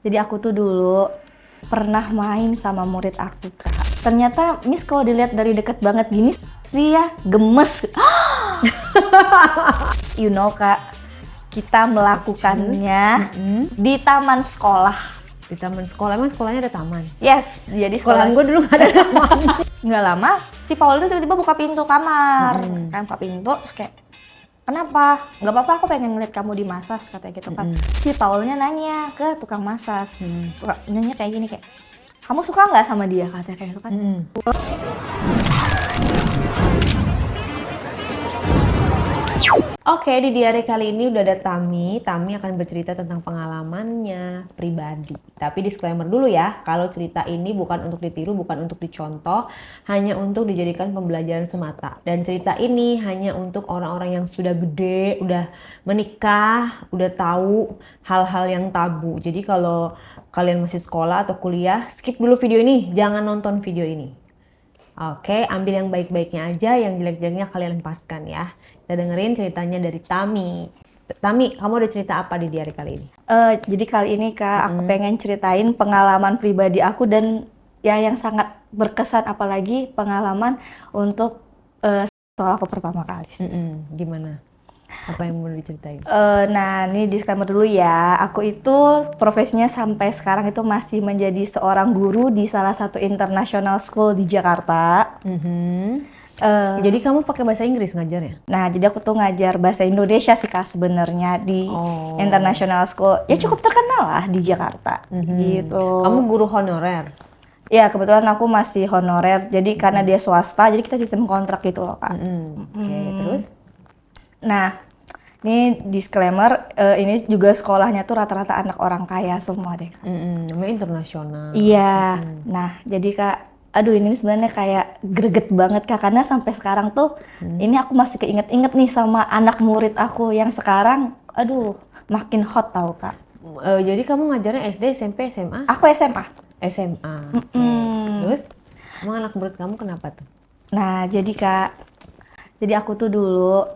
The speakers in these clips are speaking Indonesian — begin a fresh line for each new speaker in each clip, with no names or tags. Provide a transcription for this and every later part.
Jadi aku tuh dulu pernah main sama murid aku, Kak. Ternyata Miss kalau dilihat dari deket banget gini sih ya gemes. You know, Kak, kita melakukannya di taman sekolah.
Di taman sekolah, emang sekolahnya ada taman?
Yes, jadi
Sekolahan gue dulu gak ada taman.
Nggak lama, si Paul itu tiba-tiba buka pintu kamar. Kan buka pintu, terus kayak, kenapa? Nggak apa-apa, aku pengen ngeliat kamu di masas, katanya gitu kan. Si Paulnya nanya ke tukang masas. Nanya kayak gini, kayak, kamu suka nggak sama dia? Katanya kayak gitu kan.
Oke, di diary kali ini udah ada Tami. Tami akan bercerita tentang pengalamannya pribadi. Tapi disclaimer dulu ya, kalau cerita ini bukan untuk ditiru, bukan untuk dicontoh, hanya untuk dijadikan pembelajaran semata. Dan cerita ini hanya untuk orang-orang yang sudah gede, udah menikah, udah tahu hal-hal yang tabu. Jadi kalau kalian masih sekolah atau kuliah, skip dulu video ini, jangan nonton video ini. Oke, ambil yang baik-baiknya aja, yang jelek-jeleknya kalian lepaskan ya. Kita dengerin ceritanya dari Tami. Tami, kamu ada cerita apa di diary kali ini?
Jadi kali ini, Kak, aku pengen ceritain pengalaman pribadi aku dan ya yang sangat berkesan, apalagi pengalaman untuk sekolah aku pertama kali.
Gimana? Apa yang mau diceritain?
Nah, ini disclaimer dulu ya. Aku itu profesinya sampai sekarang itu masih menjadi seorang guru di salah satu international school di Jakarta.
Jadi kamu pakai bahasa Inggris ngajarnya?
Nah, jadi aku tuh ngajar bahasa Indonesia sih, Kak, sebenarnya di international school. Ya cukup terkenal lah di Jakarta. Gitu.
Kamu guru honorer?
Ya, kebetulan aku masih honorer. Jadi karena dia swasta, jadi kita sistem kontrak gitu loh, Kak.
Oke, terus?
Nah, ini disclaimer, ini juga sekolahnya tuh rata-rata anak orang kaya semua deh.
Namanya internasional.
Iya. Nah, jadi Kak, aduh ini sebenarnya kayak greget banget, Kak, karena sampai sekarang tuh ini aku masih keinget-inget nih sama anak murid aku yang sekarang, aduh, makin hot tau, Kak.
Jadi kamu ngajarnya SD, SMP, SMA?
Aku SMA.
SMA. Terus, emang anak murid kamu kenapa tuh?
Nah, jadi Kak, jadi aku tuh dulu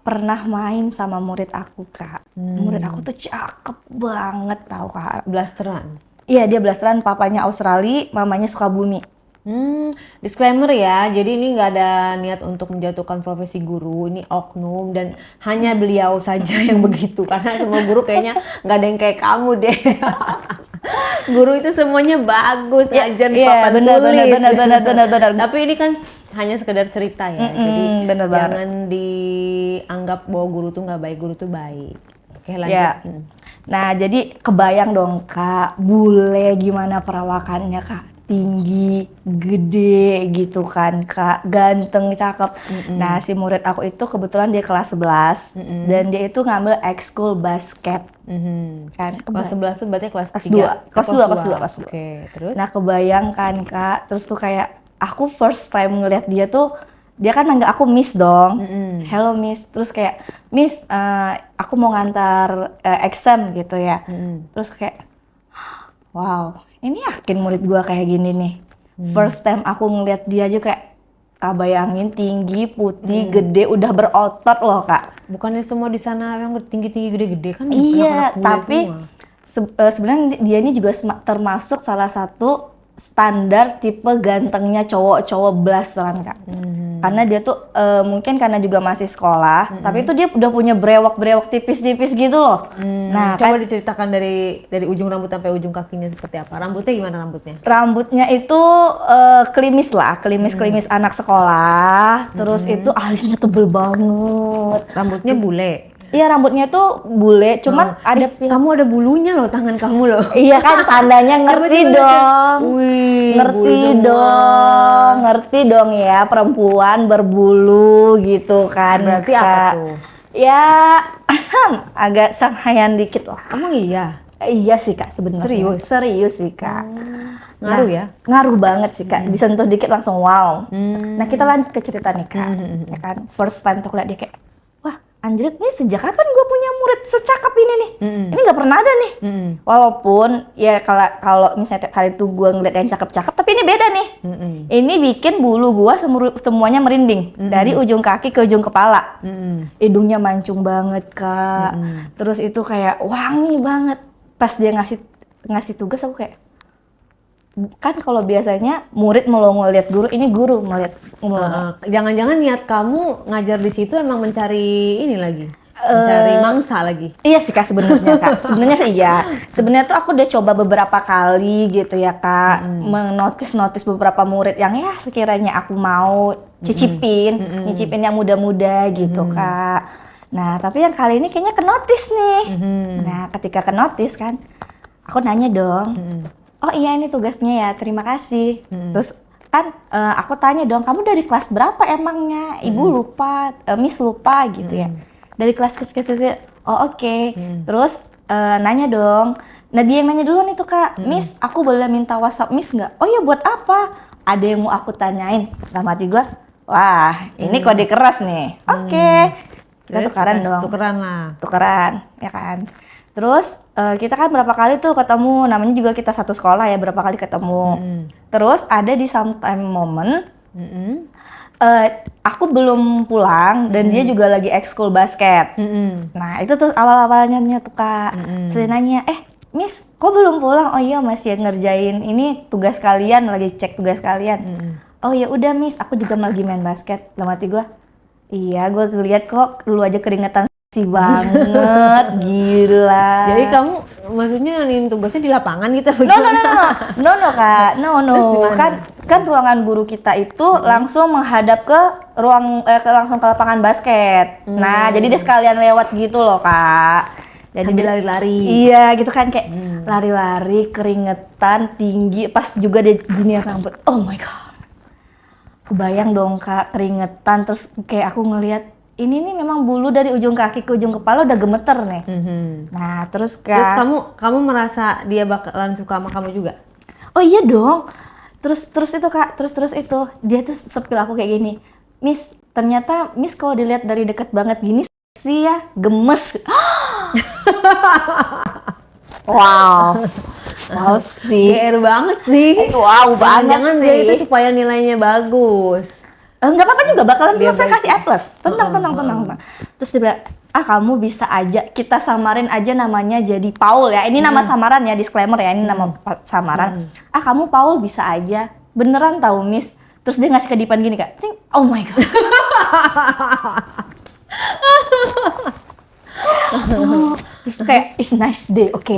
pernah main sama murid aku, Kak. Murid aku tuh cakep banget tau, Kak.
Blasteran?
Iya, dia blasteran, papanya Australia, mamanya Sukabumi.
Disclaimer ya, jadi ini nggak ada niat untuk menjatuhkan profesi guru, ini oknum dan hanya beliau saja yang begitu, karena semua guru kayaknya nggak ada yang kayak kamu deh. Guru itu semuanya bagus, ngajar di papan tulis.
Benar.
Tapi ini kan hanya sekedar cerita ya, jadi
bener
jangan dianggap bahwa guru tuh nggak baik, guru tuh baik. Oke, lanjut.
Ya. Nah, jadi kebayang dong, Kak, bule gimana perawakannya, Kak. Tinggi, gede gitu kan, Kak, ganteng, cakep. Nah, si murid aku itu kebetulan dia kelas 11 dan dia itu ngambil ekskul basket. Kan,
Kelas 11 tuh berarti kelas 3?
Kelas 2.
Oke, terus?
Nah, kebayang kan, Kak, terus tuh kayak aku first time ngeliat dia tuh, dia kan manggil aku Miss dong. Hello Miss, terus kayak Miss, aku mau ngantar exam gitu ya. Terus kayak, wow, ini yakin murid gua kayak gini nih. First time aku ngeliat dia aja kayak, bayangin tinggi, putih, gede, udah berotot loh, Kak.
Bukannya semua di sana yang tinggi-tinggi gede-gede kan?
Iya,
anak-anak bule
tapi
semua.
sebenarnya dia ini juga termasuk salah satu standar tipe gantengnya cowok-cowok blasteran, Kak. Karena dia tuh mungkin karena juga masih sekolah, tapi itu dia udah punya brewok-brewok tipis-tipis gitu loh. Nah,
coba diceritakan dari ujung rambut sampai ujung kakinya seperti apa? Rambutnya gimana rambutnya?
Rambutnya itu klimis lah, klimis anak sekolah. Terus itu alisnya tebel banget.
Rambutnya bule?
Iya, rambutnya tuh bule, cuman ada
kamu ada bulunya loh, tangan kamu loh.
Iya kan, tandanya ngerti dong.
Wih,
ngerti dong ya, perempuan berbulu gitu kan.
Berarti apa tuh?
Ya, agak sanghayan dikit lah.
Emang iya?
Iya sih, Kak, sebenarnya. Serius sih, Kak.
Ngaruh ya?
Ngaruh banget sih, Kak. Disentuh dikit langsung wow. Nah, kita lanjut ke cerita nih, Kak. Ya kan, first time tuh liat dia kayak, wah, anjrit nih, sejak kapan gue punya murid secakep ini nih? Ini nggak pernah ada nih. Walaupun ya kalau misalnya tiap hari tuh gue ngeliat yang cakep-cakep, tapi ini beda nih. Ini bikin bulu gue semuanya merinding dari ujung kaki ke ujung kepala. Hidungnya mancung banget, Kak. Terus itu kayak wangi banget. Pas dia ngasih ngasih tugas aku kayak, kan kalau biasanya murid mau lihat guru, ini guru mau lihat.
Jangan-jangan niat kamu ngajar di situ emang mencari ini lagi, mencari mangsa lagi.
Iya sih Kak sebenarnya Kak. Sebenarnya sih iya. Sebenarnya tuh aku udah coba beberapa kali gitu ya Kak, menotis beberapa murid yang ya sekiranya aku mau nyicipin yang muda-muda gitu Kak. Nah, tapi yang kali ini kayaknya kenotis nih. Nah, ketika kenotis kan, aku nanya dong. Oh iya ini tugasnya ya, terima kasih. Terus kan aku tanya dong, kamu dari kelas berapa emangnya? Ibu lupa, Miss lupa gitu ya. Dari kelas oh oke. Terus nanya dong. Nah dia yang nanya duluan itu Kak, Miss aku boleh minta WhatsApp Miss nggak? Oh iya buat apa? Ada yang mau aku tanyain. Dalam hati gue, wah ini kode keras nih. Oke. Kita tukeran dong. Tukeran, ya kan. Terus kita kan berapa kali tuh ketemu, namanya juga kita satu sekolah ya, berapa kali ketemu. Terus ada di sometime moment, aku belum pulang dan dia juga lagi ekskul basket. Nah itu tuh awal-awalnya tuh Kak, saya nanya, Miss kok belum pulang? Oh iya masih ngerjain ini tugas kalian, lagi cek tugas kalian. Oh ya udah Miss, aku juga lagi main basket. Dalam hati gue, iya gue ngeliat kok lu aja keringetan sih banget, gila.
Jadi kamu maksudnya ngeliin tugasnya di lapangan gitu?
No Kak, no. Kan ruangan guru kita itu langsung menghadap ke langsung ke lapangan basket. Nah, jadi dia sekalian lewat gitu loh Kak. Jadi
sambil lari-lari.
Iya, gitu kan kayak lari-lari, keringetan, tinggi, pas juga dia gini rambut. Oh my god. Kebayang dong Kak, keringetan terus kayak aku ngelihat ini nih memang bulu dari ujung kaki ke ujung kepala udah gemeter nih. Nah, terus Kak.
Terus kamu merasa dia bakalan suka sama kamu juga?
Oh iya dong. Terus itu Kak, terus itu dia tuh sepil aku kayak gini. Miss, ternyata Miss kalau dilihat dari deket banget gini sih ya gemes. Wow. Wow sih.
GR banget sih.
Wow banget
Jangan
sih.
dia itu supaya nilainya bagus.
Nggak apa-apa juga, bakalan tetap saya kasih A+. Tenang. Terus dia bilang, kamu bisa aja, kita samarin aja namanya jadi Paul ya. Ini nama samaran ya, disclaimer ya, ini nama samaran. Kamu Paul bisa aja. Beneran tahu Miss. Terus dia ngasih kedipan gini Kak. Oh my god. Terus kayak it's nice day, oke,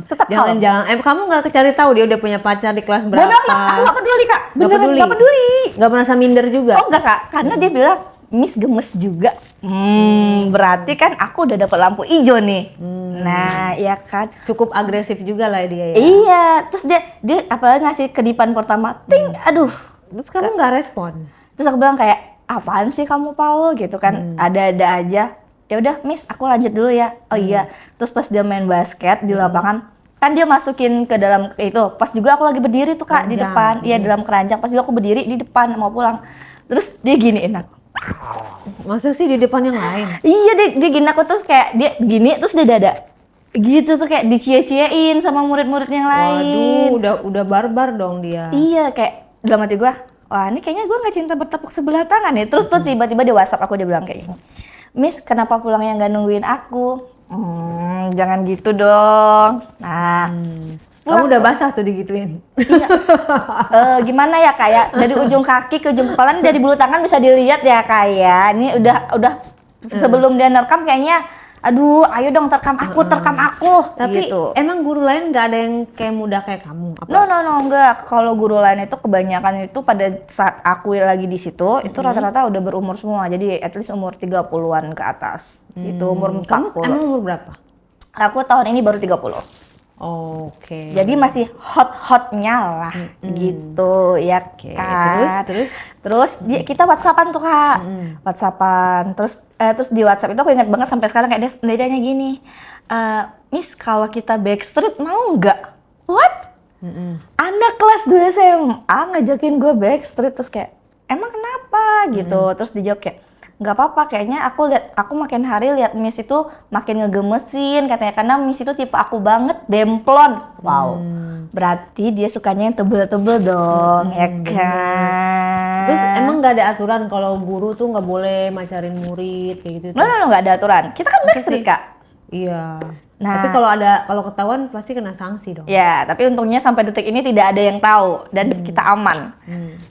tetap calm.
Jangan, kamu nggak cari tahu dia udah punya pacar di kelas berapa?
Aku nggak peduli Kak, beneran nggak peduli.
Nggak merasa minder juga?
Oh enggak Kak, karena dia bilang Miss gemes juga. Berarti kan aku udah dapet lampu hijau nih. Nah, ya kan.
Cukup agresif juga lah dia ya.
Iya, terus dia apalagi ngasih kedipan pertama, ting, aduh.
Terus kamu nggak respon?
Terus aku bilang kayak, apaan sih kamu Paul gitu kan, ada-ada aja. Ya udah Miss, aku lanjut dulu ya. Oh iya. Terus pas dia main basket di lapangan, kan dia masukin ke dalam itu. Pas juga aku lagi berdiri tuh Kak di depan. Iya, dalam keranjang. Pas juga aku berdiri di depan mau pulang. Terus dia giniin aku.
Masa sih di depan yang lain?
Iya, dia gini aku terus kayak dia gini terus dia dada. Gitu tuh kayak dicie-ciein sama murid-murid yang lain.
Waduh, udah barbar dong dia.
Iya, kayak dalam hati gua, wah ini kayaknya gua nggak cinta bertepuk sebelah tangan ya. Terus tuh tiba-tiba di WhatsApp aku dia bilang kayak gini. Miss, kenapa pulangnya nggak nungguin aku? Jangan gitu dong. Nah,
kamu udah basah tuh digituin.
Iya. Gimana ya Kak ya? Dari ujung kaki ke ujung kepala, ini dari bulu tangan bisa dilihat ya Kak ya. Ini udah sebelum dia nerekam kayaknya, aduh, ayo dong terekam aku.
Tapi
gitu.
Emang guru lain nggak ada yang kayak muda kayak kamu? Apa?
No, enggak. Kalau guru lain itu kebanyakan itu pada saat aku lagi di situ, itu rata-rata udah berumur semua. Jadi at least umur 30-an ke atas. Itu umur 40.
Kamu emang umur berapa?
Aku tahun ini baru 30.
Oke.
Jadi masih hot-hotnya lah, gitu ya kan. Terus kita WhatsAppan tuh Kak, WhatsAppan. Terus di WhatsApp itu aku ingat banget sampai sekarang kayak dia nanya gini, Miss kalau kita backstreet mau nggak? What? Anak kelas 2 SMA ngajakin gue backstreet, terus kayak emang kenapa gitu. Terus dijawab kayak nggak apa-apa, kayaknya aku makin hari lihat Miss itu makin ngegemesin katanya, karena Miss itu tipe aku banget, demplon. Wow, berarti dia sukanya yang tebel-tebel dong, ya kan.
Terus emang nggak ada aturan kalau guru tuh nggak boleh macarin murid kayak gitu?
No, nggak ada aturan. Kita kan backstreet Kak.
Iya. Tapi kalau ketahuan pasti kena sanksi dong.
Ya, tapi untungnya sampai detik ini tidak ada yang tahu dan kita aman.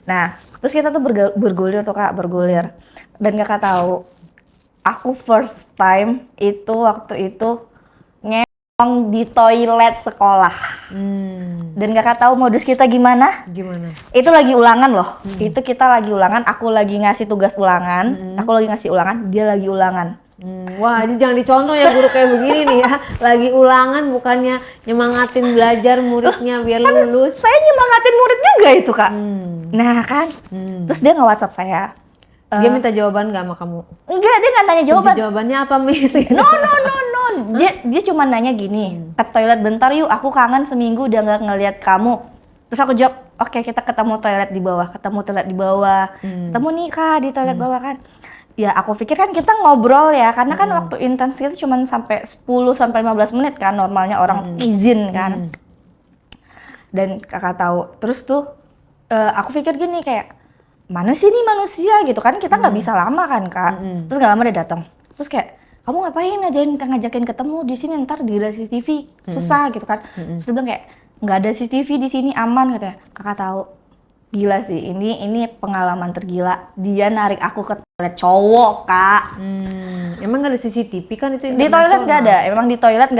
Nah, terus kita tuh bergulir tuh Kak, bergulir. Dan Kakak tahu, aku first time itu waktu itu ngeong di toilet sekolah. Dan Kakak tahu modus kita gimana?
Gimana?
Itu lagi ulangan loh. Itu kita lagi ulangan, aku lagi ngasih tugas ulangan, aku lagi ngasih ulangan, dia lagi ulangan.
Wah, ini jangan dicontoh ya guru kayak begini nih ya. Lagi ulangan bukannya nyemangatin belajar muridnya biar lulus.
Saya nyemangatin murid juga itu Kak. Nah kan, terus dia nge-WhatsApp saya.
Dia minta jawaban nggak sama kamu?
Enggak, dia nggak nanya jawaban.
Jawabannya apa, Miss?
No. Dia cuma nanya gini, ke toilet bentar yuk, aku kangen seminggu udah nggak ngeliat kamu. Terus aku jawab, oke, kita ketemu toilet di bawah. Ketemu nih Kak di toilet bawah kan. Ya aku pikir kan kita ngobrol ya, karena kan waktu intens itu cuma sampai 10-15 menit kan, normalnya orang izin kan. Dan Kakak tahu, terus tuh aku pikir gini kayak, mana sih nih manusia gitu kan, kita nggak bisa lama kan Kak. Terus nggak lama dia datang, terus kayak, kamu ngapain ngajakin ketemu di sini, ntar di CCTV susah gitu kan. Terus dia bilang kayak, nggak ada CCTV di sini, aman katanya. Kakak tahu, gila sih, ini pengalaman tergila. Dia narik aku ke toilet cowok Kak.
Emang nggak ada CCTV kan itu?
Di toilet nggak ada, emang di toilet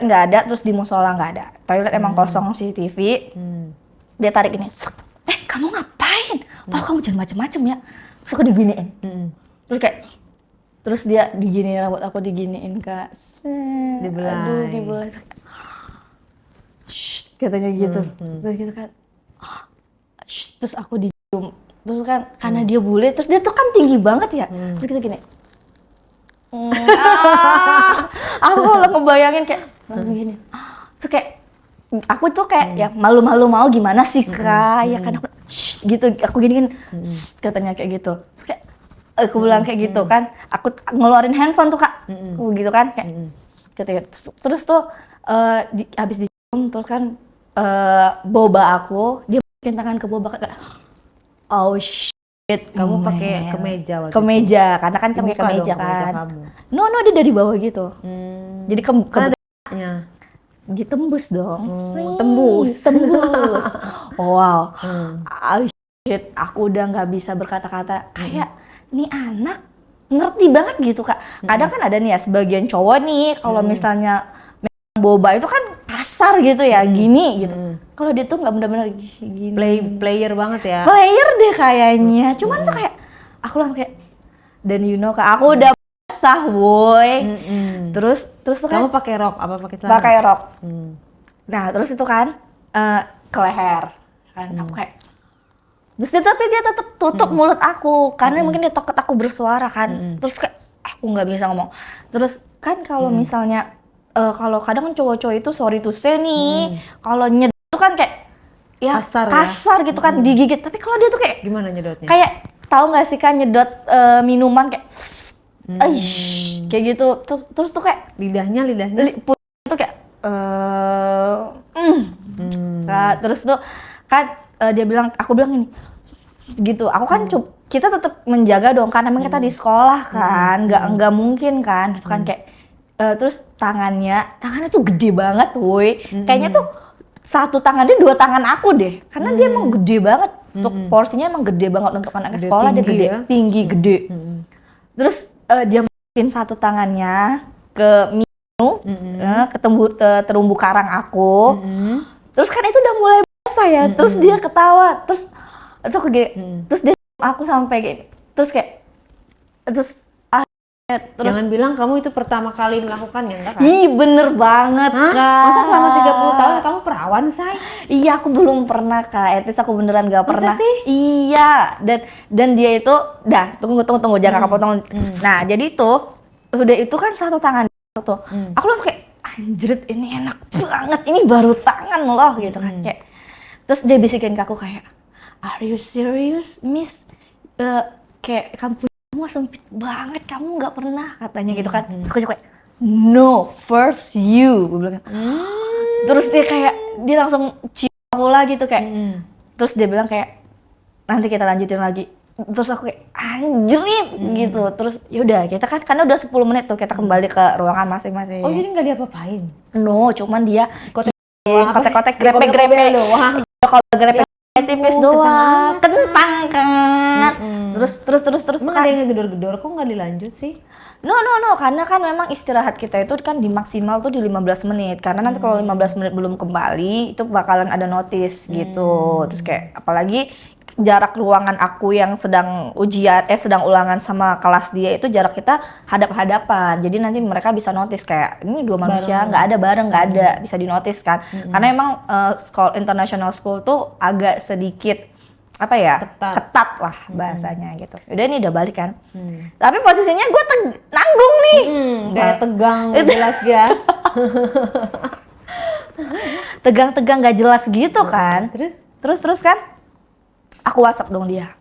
nggak ada, terus di musola nggak ada. Toilet emang kosong CCTV. Dia tarik ini, kamu ngapain? Kamu jangan macem-macem ya. Terus aku diginiin. Terus dia diginiin, rambut aku diginiin Kak.
Dibelai.
Aduh, dibelai. Shh, katanya gitu. Terus gitu kan. Shh, terus aku dicium. Terus kan karena dia bule, terus dia tuh kan tinggi banget ya. Terus kita gini. Aku kalau ngebayangin kayak langsung gini. Terus kayak aku tuh kayak ya malu-malu mau gimana sih Kak, ya kan aku gitu, aku gini kan katanya kayak gitu. Terus kayak aku bilang kayak gitu kan, aku ngeluarin handphone tuh Kak, gitu kan kayak gitu. Terus tuh habis dicium terus kan boba aku, dia masukin tangan ke boba kayak oh shit,
Kamu pakai kemeja waktu
kemeja, karena kan pakai kemeja kan. No, dia dari bawah gitu. Jadi
kemeja
ditembus dong.
Tembus.
Wow. Oh shit, aku udah nggak bisa berkata-kata. Kayak nih anak ngerti banget gitu Kak. Kadang kan ada nih ya sebagian cowok nih kalau misalnya boba itu kan kasar gitu ya, gini gitu. Kalau dia tuh nggak benar-benar gini.
Player banget ya.
Player deh kayaknya. Cuman tuh kayak aku langsung kayak, dan you know Kak, aku udah basah boy. Terus tuh kan
kamu pakai rok apa pakai celana?
pakai rok. Nah terus itu kan ke leher kan, aku kayak terus tapi dia tetap tutup mulut aku karena mungkin dia takut aku bersuara kan. Terus kayak aku nggak bisa ngomong. Terus kan kalau misalnya kalau kadang kan cowok-cowok itu sorry to say nih, kalau nyedot itu kan kayak ya kasar gitu kan, digigit. Tapi kalau dia tuh kayak
gimana nyedotnya?
Kayak tahu nggak sih kan nyedot minuman kayak kayak gitu. Terus tuh kayak
lidahnya
itu kayak terus tuh kan aku bilang ini gitu. Aku kan kita tetap menjaga dong karena memang kita di sekolah kan, nggak mungkin kan gitu kan kayak terus tangannya tuh gede banget woi. Kayaknya tuh satu tangannya 2 tangan aku deh, karena dia emang gede banget. Untuk porsinya emang gede banget untuk anak sekolah, dia gede, tinggi, gede. Terus dia masukin satu tangannya ke ke terumbu karang aku. Terus kan itu udah mulai basah ya. Terus dia ketawa. Terus aku gini. Terus dia aku sampai kayak terus
jangan bilang kamu itu pertama kali melakukannya, enggak kan?
Ih, bener banget, Kak.
Masa selama 30 tahun kamu perawan, say?
Iya, aku belum pernah, Kak. Etis aku beneran gak pernah.
Masa sih?
Iya, dan dia itu, tunggu, jangan Kakak potong. Nah, jadi udah itu kan satu tangan tuh. Aku langsung kayak, anjrit, ini enak banget, ini baru tangan loh, gitu kan. Kayak, terus dia bisikin ke aku kayak, are you serious, Miss? Kayak kamu sempit banget, kamu nggak pernah katanya gitu kan. Aku juga kayak, no, first you, gue bilang. Terus dia langsung cium aku lagi tuh kayak, terus dia bilang kayak, nanti kita lanjutin lagi. Terus aku kayak anjrit gitu. Terus yaudah kita kan karena udah 10 menit tuh kita kembali ke ruangan masing-masing.
Oh jadi nggak diapa-apain?
No, cuman dia kotek-kotek
Gobel-gobel
grepe-grepe.
doang.
Kalau grepe tipis doang,
kentang
kan. Terus
Emang
kan.
ada yang ngegedor-gedor, kok nggak dilanjut sih?
No, karena kan memang istirahat kita itu kan di maksimal tuh di 15 menit. Karena nanti kalau 15 menit belum kembali, itu bakalan ada notice gitu. Terus kayak apalagi jarak ruangan aku yang sedang sedang ulangan sama kelas dia itu jarak kita hadap-hadapan. Jadi nanti mereka bisa notice kayak ini dua manusia nggak ada bareng, nggak ada, bisa dinotis kan. Karena emang sekolah international school tuh agak sedikit apa ya, ketat lah bahasanya gitu. Udah ini udah balik kan. Tapi posisinya gue nanggung nih.
Kayak tegang jelas ya.
Tegang-tegang gak jelas gitu kan. Terus kan aku WhatsApp dong dia.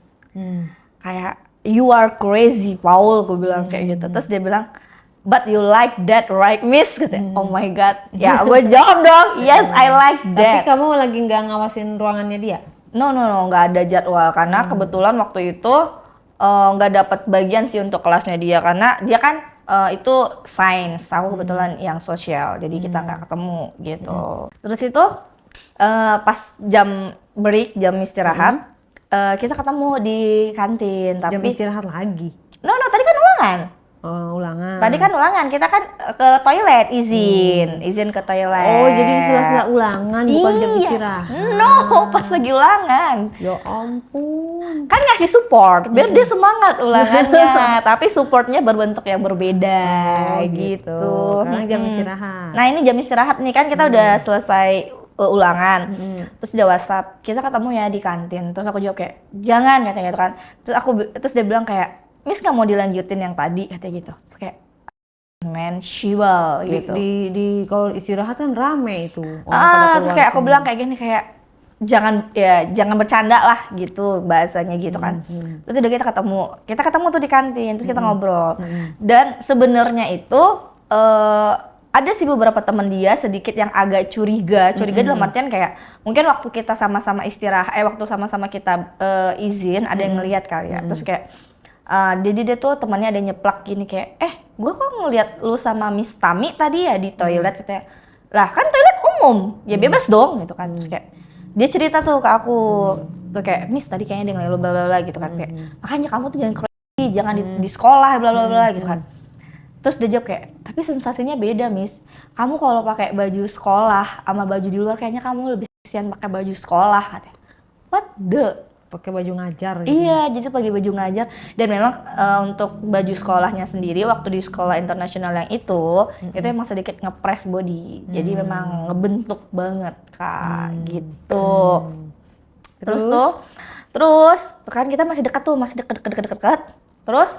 Kayak you are crazy Paul, gue bilang kayak gitu. Terus dia bilang but you like that right miss gitu. Oh my god. Ya gue jawab dong, yes I like that.
Tapi kamu lagi nggak ngawasin ruangannya dia?
No, nggak ada jadwal karena kebetulan waktu itu nggak dapat bagian sih untuk kelasnya dia karena dia kan itu sains, aku kebetulan yang sosial, jadi kita nggak ketemu gitu. Terus itu pas jam break, jam istirahat, kita ketemu di kantin. Tapi
Jam istirahat lagi?
No, tadi kan ulangan.
Oh, ulangan.
Tadi kan ulangan, kita kan ke toilet, izin ke toilet.
Oh, jadi di sela-sela ulangan, bukan jam istirahat.
No, pas lagi ulangan.
Ya ampun.
Kan ngasih support, biar dia semangat ulangannya. Tapi supportnya berbentuk yang berbeda gitu.
Karena jam istirahat.
Nah ini jam istirahat nih, kan kita udah selesai ulangan. Terus dia WhatsApp, kita ketemu ya di kantin. Terus aku jawab kayak, jangan katanya gitu kan. Terus dia bilang kayak, Miss nggak mau dilanjutin yang tadi katanya gitu. Terus kayak man, she will gitu.
Di kalau istirahat kan rame itu.
Terus kayak aku bilang kayak gini kayak jangan bercanda lah gitu bahasanya gitu kan. Terus udah kita ketemu tuh di kantin, terus kita ngobrol. Dan sebenarnya itu ada sih beberapa teman dia sedikit yang agak curiga dalam artian kayak mungkin waktu kita sama-sama istirahat, waktu sama-sama kita izin ada yang ngelihat kali ya. Terus kayak jadi dia tuh temannya ada nyeplak gini kayak, gue kok ngeliat lu sama Miss Tami tadi ya di toilet katanya. Lah kan toilet umum, ya bebas dong gitu kan. Terus kayak dia cerita tuh ke aku, tuh kayak Miss tadi kayaknya dia ngeliat lu bla bla bla gitu kan. Kayak makanya kamu tuh jangan crazy, jangan di sekolah bla bla bla gitu kan. Terus dia jawab kayak, tapi sensasinya beda Miss. Kamu kalau pakai baju sekolah sama baju di luar kayaknya kamu lebih kesian pakai baju sekolah katanya. What the?
Pakai baju ngajar gitu.
Iya, jadi pakai baju ngajar. Dan memang untuk baju sekolahnya sendiri waktu di sekolah internasional yang itu emang sedikit ngepres body. Jadi memang ngebentuk banget Kak, gitu. Terus kan kita masih dekat. Terus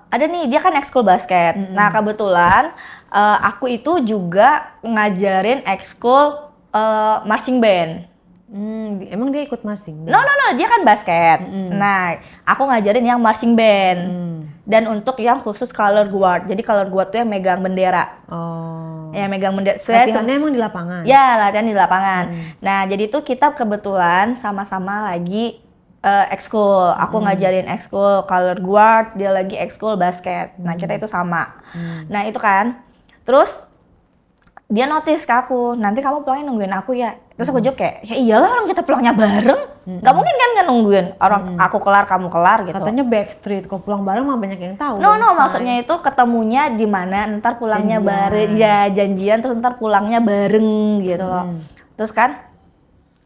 ada nih, dia kan ekskul basket. Nah, kebetulan aku itu juga ngajarin ekskul marching band.
Emang dia ikut marching?
No, dia kan basket. Nah, aku ngajarin yang marching band. Dan untuk yang khusus color guard. Jadi color guard tuh yang megang bendera.
Oh.
Yang megang bendera.
Latihannya emang di lapangan?
Ya, latihan di lapangan. Nah, jadi tuh kita kebetulan sama-sama lagi ekskul. Aku ngajarin ekskul color guard, dia lagi ekskul basket. Nah, kita itu sama. Nah, itu kan. Terus dia notice ke aku, nanti kamu pulangnya nungguin aku ya. Terus aku jawab kayak, ya iyalah orang kita pulangnya bareng. Gak mungkin kan nggak nungguin orang aku kelar kamu kelar gitu.
Katanya backstreet, kalau pulang bareng mah banyak yang tahu.
No, maksudnya itu ketemunya di mana, ntar pulangnya bareng, ya janjian terus ntar pulangnya bareng gitu loh. Terus kan,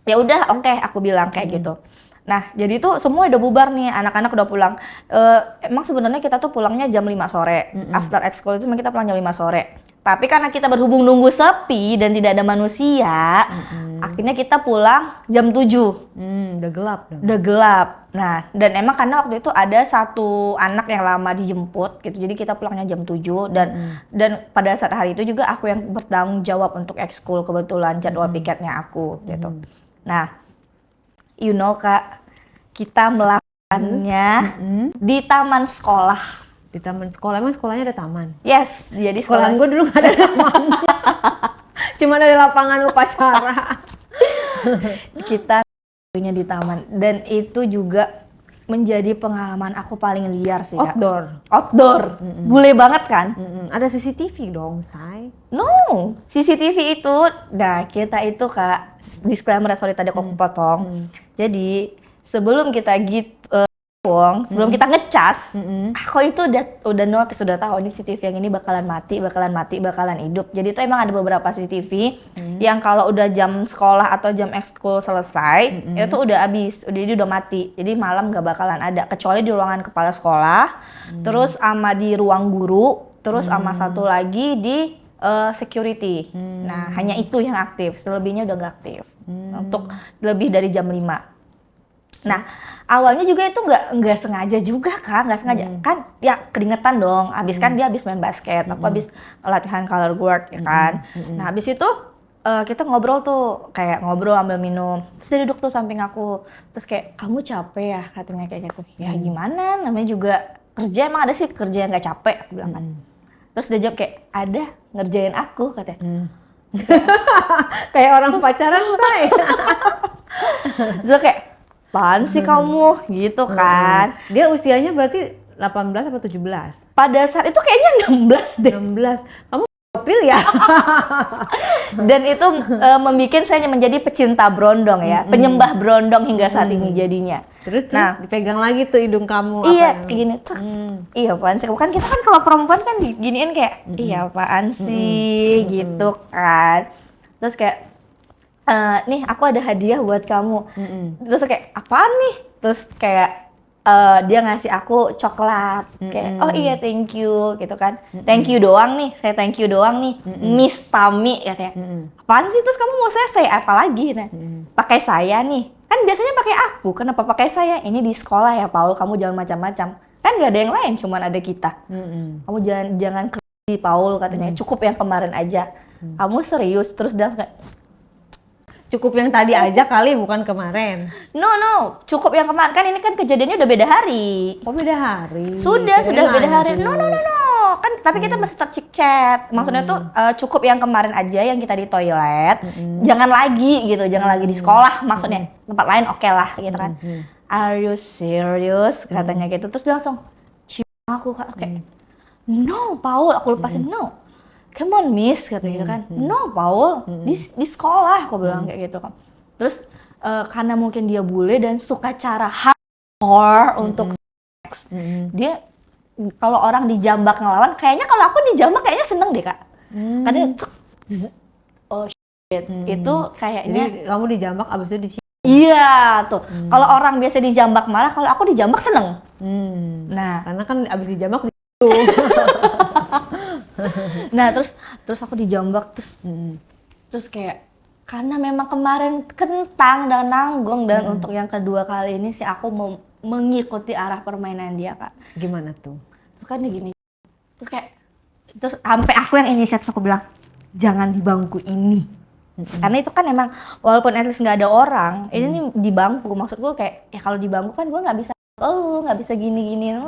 ya udah oke, aku bilang kayak gitu. Nah, jadi tuh semua udah bubar nih, anak-anak udah pulang. Emang sebenarnya kita tuh pulangnya jam 5 sore. After ekskul itu kita pulang jam 5 sore. Tapi karena kita berhubung nunggu sepi dan tidak ada manusia, akhirnya kita pulang jam 7.
Udah gelap dong.
Udah gelap. Nah, dan emang karena waktu itu ada satu anak yang lama dijemput gitu. Jadi kita pulangnya jam 7 dan pada saat hari itu juga aku yang bertanggung jawab untuk ekskul, kebetulan jadwal piketnya aku gitu. Nah, you know Kak, kita melakukannya di taman sekolah.
Di taman sekolah, emang sekolahnya ada taman?
Yes, jadi
sekolahan gue dulu gak ada tamannya. Cuma ada lapangan upacara.
Kita punya di taman, dan itu juga menjadi pengalaman aku paling liar sih Kak.
Outdoor.
Bule banget kan?
Ada CCTV dong, Say.
No, CCTV itu, nah kita itu Kak, disclaimer sorry tadi aku potong. Jadi sebelum kita sebelum kita ngecas, aku itu udah notice, udah tahu ini CCTV yang ini bakalan mati, bakalan hidup. Jadi itu emang ada beberapa CCTV yang kalau udah jam sekolah atau jam ekskul selesai, itu udah habis, udah mati. Jadi malam gak bakalan ada, kecuali di ruangan kepala sekolah, terus sama di ruang guru, terus sama satu lagi di security. Nah, hanya itu yang aktif, selebihnya udah gak aktif. Untuk lebih dari jam 5. Nah, awalnya juga itu nggak sengaja juga kan, nggak sengaja kan, ya keringetan dong. Abis kan dia abis main basket, aku abis latihan color guard ya kan. Nah, abis itu kita ngobrol tuh, kayak ngobrol ambil minum. Terus dia duduk tuh samping aku, terus kayak kamu capek ya katanya kayak gitu. Ya gimana, namanya juga kerja, emang ada sih kerja yang nggak capek, aku bilang kan. Terus dia jawab kayak ada ngerjain aku katanya.
Kayak orang pacaran, Say.
Terus kayak apaan sih kamu gitu kan.
Dia usianya berarti 18 atau 17?
Pada saat itu kayaknya 16 deh.
16. Kamu pedofil ya?
Dan itu membuat saya menjadi pecinta brondong ya, penyembah brondong hingga saat ini jadinya.
Terus dipegang lagi tuh hidung kamu.
Iya, kayak gini. Iya apaan sih? Kan kita kan kalau perempuan kan diginiin kayak, iya apaan sih gitu kan. Terus kayak nih aku ada hadiah buat kamu. Terus kayak apaan nih? Terus kayak dia ngasih aku coklat. Kayak oh iya thank you gitu kan. Thank you doang nih, saya thank you doang nih. Miss Tami katanya. Apaan sih? Terus kamu mau saya apa lagi? Nah, pakai saya nih. Kan biasanya pakai aku, kenapa pakai saya? Ini di sekolah ya Paul, kamu jangan macam-macam. Kan gak ada yang lain, cuman ada kita. Kamu jangan crazy Paul katanya. Cukup yang kemarin aja. Kamu serius? Terus dia kayak
cukup yang tadi aja kali, bukan kemarin.
No, cukup yang kemarin. Kan ini kan kejadiannya udah beda hari.
Oh beda hari?
Sudah beda hari. No. Kan tapi kita masih tetap chat. Maksudnya tuh cukup yang kemarin aja yang kita di toilet. Jangan lagi gitu, jangan lagi di sekolah. Maksudnya tempat lain oke lah gitu kan. Are you serious? Katanya gitu. Terus dia langsung cium aku kayak no Paul, aku lepasin no. Come on miss, kata gitu kan. No Paul, di sekolah aku bilang kayak gitu kan. Terus karena mungkin dia bule dan suka cara hardcore untuk seks, dia kalau orang dijambak ngelawan, kayaknya kalau aku dijambak kayaknya seneng deh Kak. Karena oh shit, itu kayaknya.
Jadi kamu dijambak abis itu dicium?
Iya tuh, kalau orang biasa dijambak marah, kalau aku dijambak seneng. Nah,
karena kan abis dijambak
nah terus aku dijambak terus kayak karena memang kemarin kentang dan nanggung dan untuk yang kedua kali ini sih aku mau mengikuti arah permainan dia Kak.
Gimana tuh?
Terus kan dia gini, terus sampai aku yang inisiatif aku bilang jangan di bangku ini. Karena itu kan emang walaupun at least nggak ada orang, ini nih di bangku, maksud gue kayak ya kalau di bangku kan gue nggak bisa gini-giniin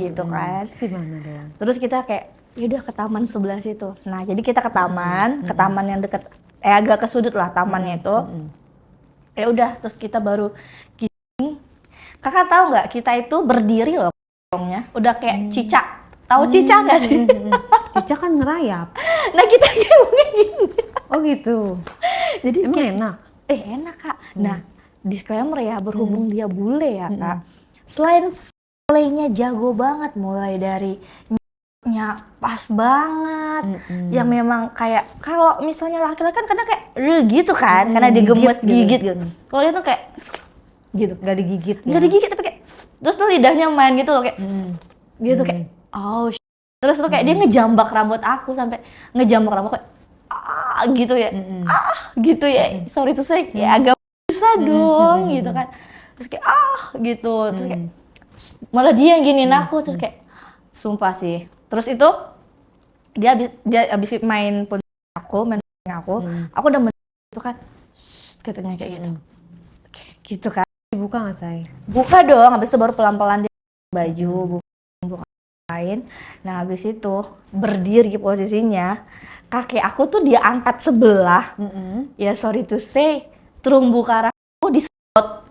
gitu kan.
Gimana dong?
Terus kita kayak yaudah ke taman sebelah situ. Nah jadi kita ke taman yang deket, agak ke sudut lah tamannya itu. Ya udah, terus kita baru kissing. Kakak tahu nggak kita itu berdiri loh, udah kayak cicak. Tahu cicak nggak sih?
Cicak kan ngerayap.
Nah kita kayak gini.
Oh gitu.
Jadi
emang
kayak,
enak?
Enak Kak. Nah disclaimer ya, berhubung dia bule ya Kak. Selain playnya jago banget, mulai dari pas banget, yang memang kayak kalau misalnya laki-laki kan kadang kayak gitu kan, karena digemes gigit gitu. Kalau dia tuh kayak gitu,
nggak digigit ya?
Nggak digigit tapi kayak terus tuh lidahnya main gitu loh kayak gitu kayak oh terus tuh kayak dia ngejambak rambut aku sampai ngejambak rambut kayak gitu ya gitu ya, sorry to say ya agak bisa dong gitu kan, terus kayak gitu terus kayak malah dia yang giniin aku, terus kayak sumpah sih. Terus itu dia abis main pun aku udah itu kan katanya kayak gitu. Gitu kan.
Dibuka nggak Say?
Buka dong, habis itu baru pelan-pelan dia baju buka lain. Nah habis itu berdiri posisinya, kaki aku tuh dia angkat sebelah. Ya sorry to say, terumbu karang aku disedot.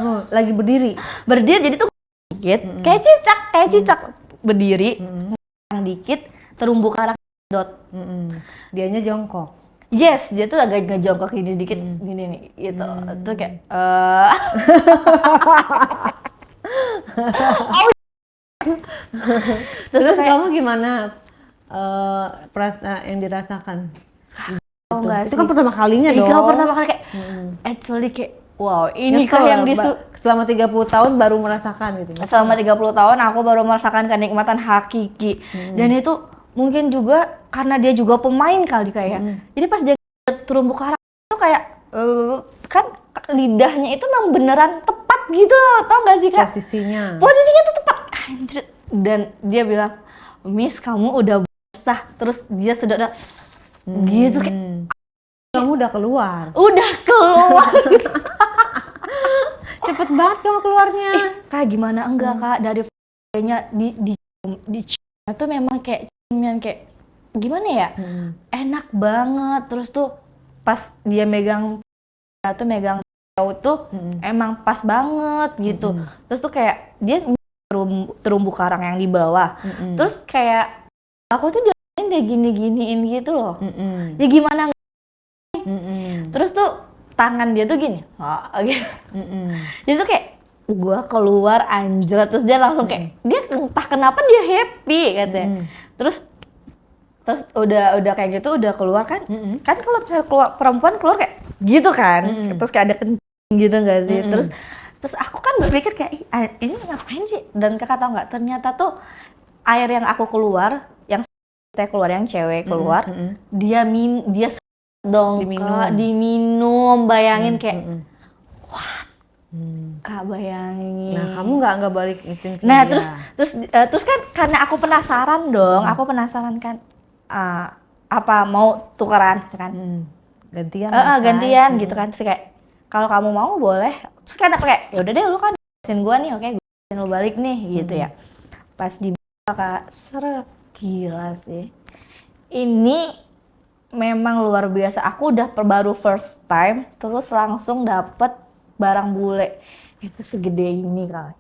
Oh, lagi berdiri.
Berdiri jadi tuh dikit, kayak cicak berdiri, dikit terumbu karang dot.
Dianya jongkok.
Yes, dia tuh agak ngejongkok gini dikit, gini nih, gitu. Tuh kayak,
Terus
kayak,
kamu gimana perasaan yang dirasakan?
oh enggak
Itu
sih.
kan pertama kalinya
Iya,
dong.
pertama kali kayak, actually kayak, wow, ini
Nyesel
kah yang
selama 30 tahun baru merasakan gitu.
selama 30 tahun aku baru merasakan kenikmatan hakiki. Dan itu mungkin juga karena dia juga pemain kali kayak. Jadi pas dia terumbu karang itu kayak kan lidahnya itu memang beneran tepat gitu loh, tau gak sih Kak? Posisinya tuh tepat. Anjir. Dan dia bilang, Miss kamu udah basah. Terus dia sudah gitu kayak.
Kamu udah keluar.
Udah keluar.
Cepet banget kamu keluarnya.
Kak gimana enggak Kak, dari nya di itu memang kayak ciuman kayak gimana ya, enak banget. Terus tuh pas dia megang tuh emang pas banget gitu. Terus tuh kayak dia terumbu karang yang di bawah. Terus kayak aku tuh jalanin dia gini-giniin gitu loh. Ya gimana terus tuh tangan dia tuh gini, gitu. Jadi tuh kayak gua keluar anjir, terus dia langsung kayak dia entah kenapa dia happy katanya. Terus udah kayak gitu udah keluar kan, kan kalau keluar perempuan keluar kayak gitu kan, terus kayak ada kencing gitu nggak sih, terus aku kan berpikir kayak ini ngapain sih, dan Kakak tahu nggak ternyata tuh air yang aku keluar, yang cewek keluar, dia dong diminum, bayangin kayak what? Kak bayangin.
Nah kamu nggak balik itu.
Nah terus kan karena aku penasaran dong, aku penasaran kan apa mau tukeran kan? Gantian gitu kan, terus kayak kalau kamu mau boleh. Terus kan apa kayak ya udah deh lu kan bahasin gua nih, oke gua lu balik nih gitu ya. Pas di Kak seret, gila sih. Ini memang luar biasa. Aku udah baru first time, terus langsung dapet barang bule itu segede ini kali.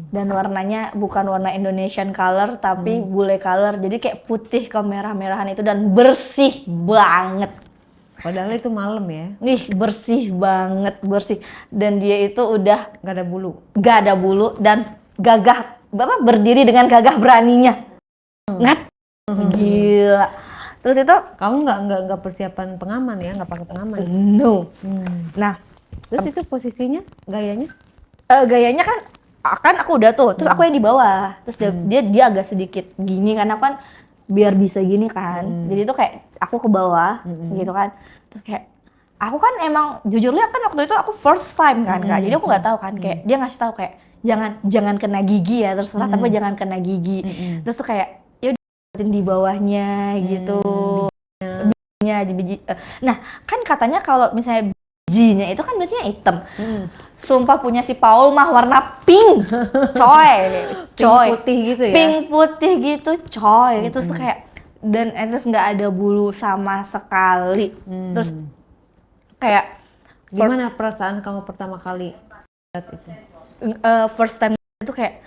Dan warnanya bukan warna Indonesian color, tapi bule color. Jadi kayak putih kemerah-merahan itu dan bersih banget.
Padahal itu malam ya.
Nih bersih banget, bersih. Dan dia itu udah
Gak ada bulu
dan gagah, berdiri dengan gagah beraninya. Gila. Terus itu
kamu nggak persiapan pengaman ya, nggak pakai pengaman?
No. Nah,
terus itu posisinya, gayanya?
Gayanya kan aku udah tuh, terus aku yang di bawah, terus dia agak sedikit gini karena kan biar bisa gini kan, jadi itu kayak aku ke bawah gitu kan, terus kayak aku kan emang jujurnya kan waktu itu aku first time kan Kak, jadi aku nggak tahu kan, kayak dia ngasih tahu kayak jangan kena gigi ya, terserah tapi jangan kena gigi, terus tuh kayak di bawahnya gitu, bijinya di biji. Nah kan katanya kalau misalnya bijinya itu kan biasanya hitam. Sumpah punya si Paul mah warna pink, coy.
Pink putih gitu ya?
Pink putih gitu, coy. Terus kayak dan terus nggak ada bulu sama sekali. Terus kayak
gimana perasaan kamu pertama kali lihat itu?
First time itu kayak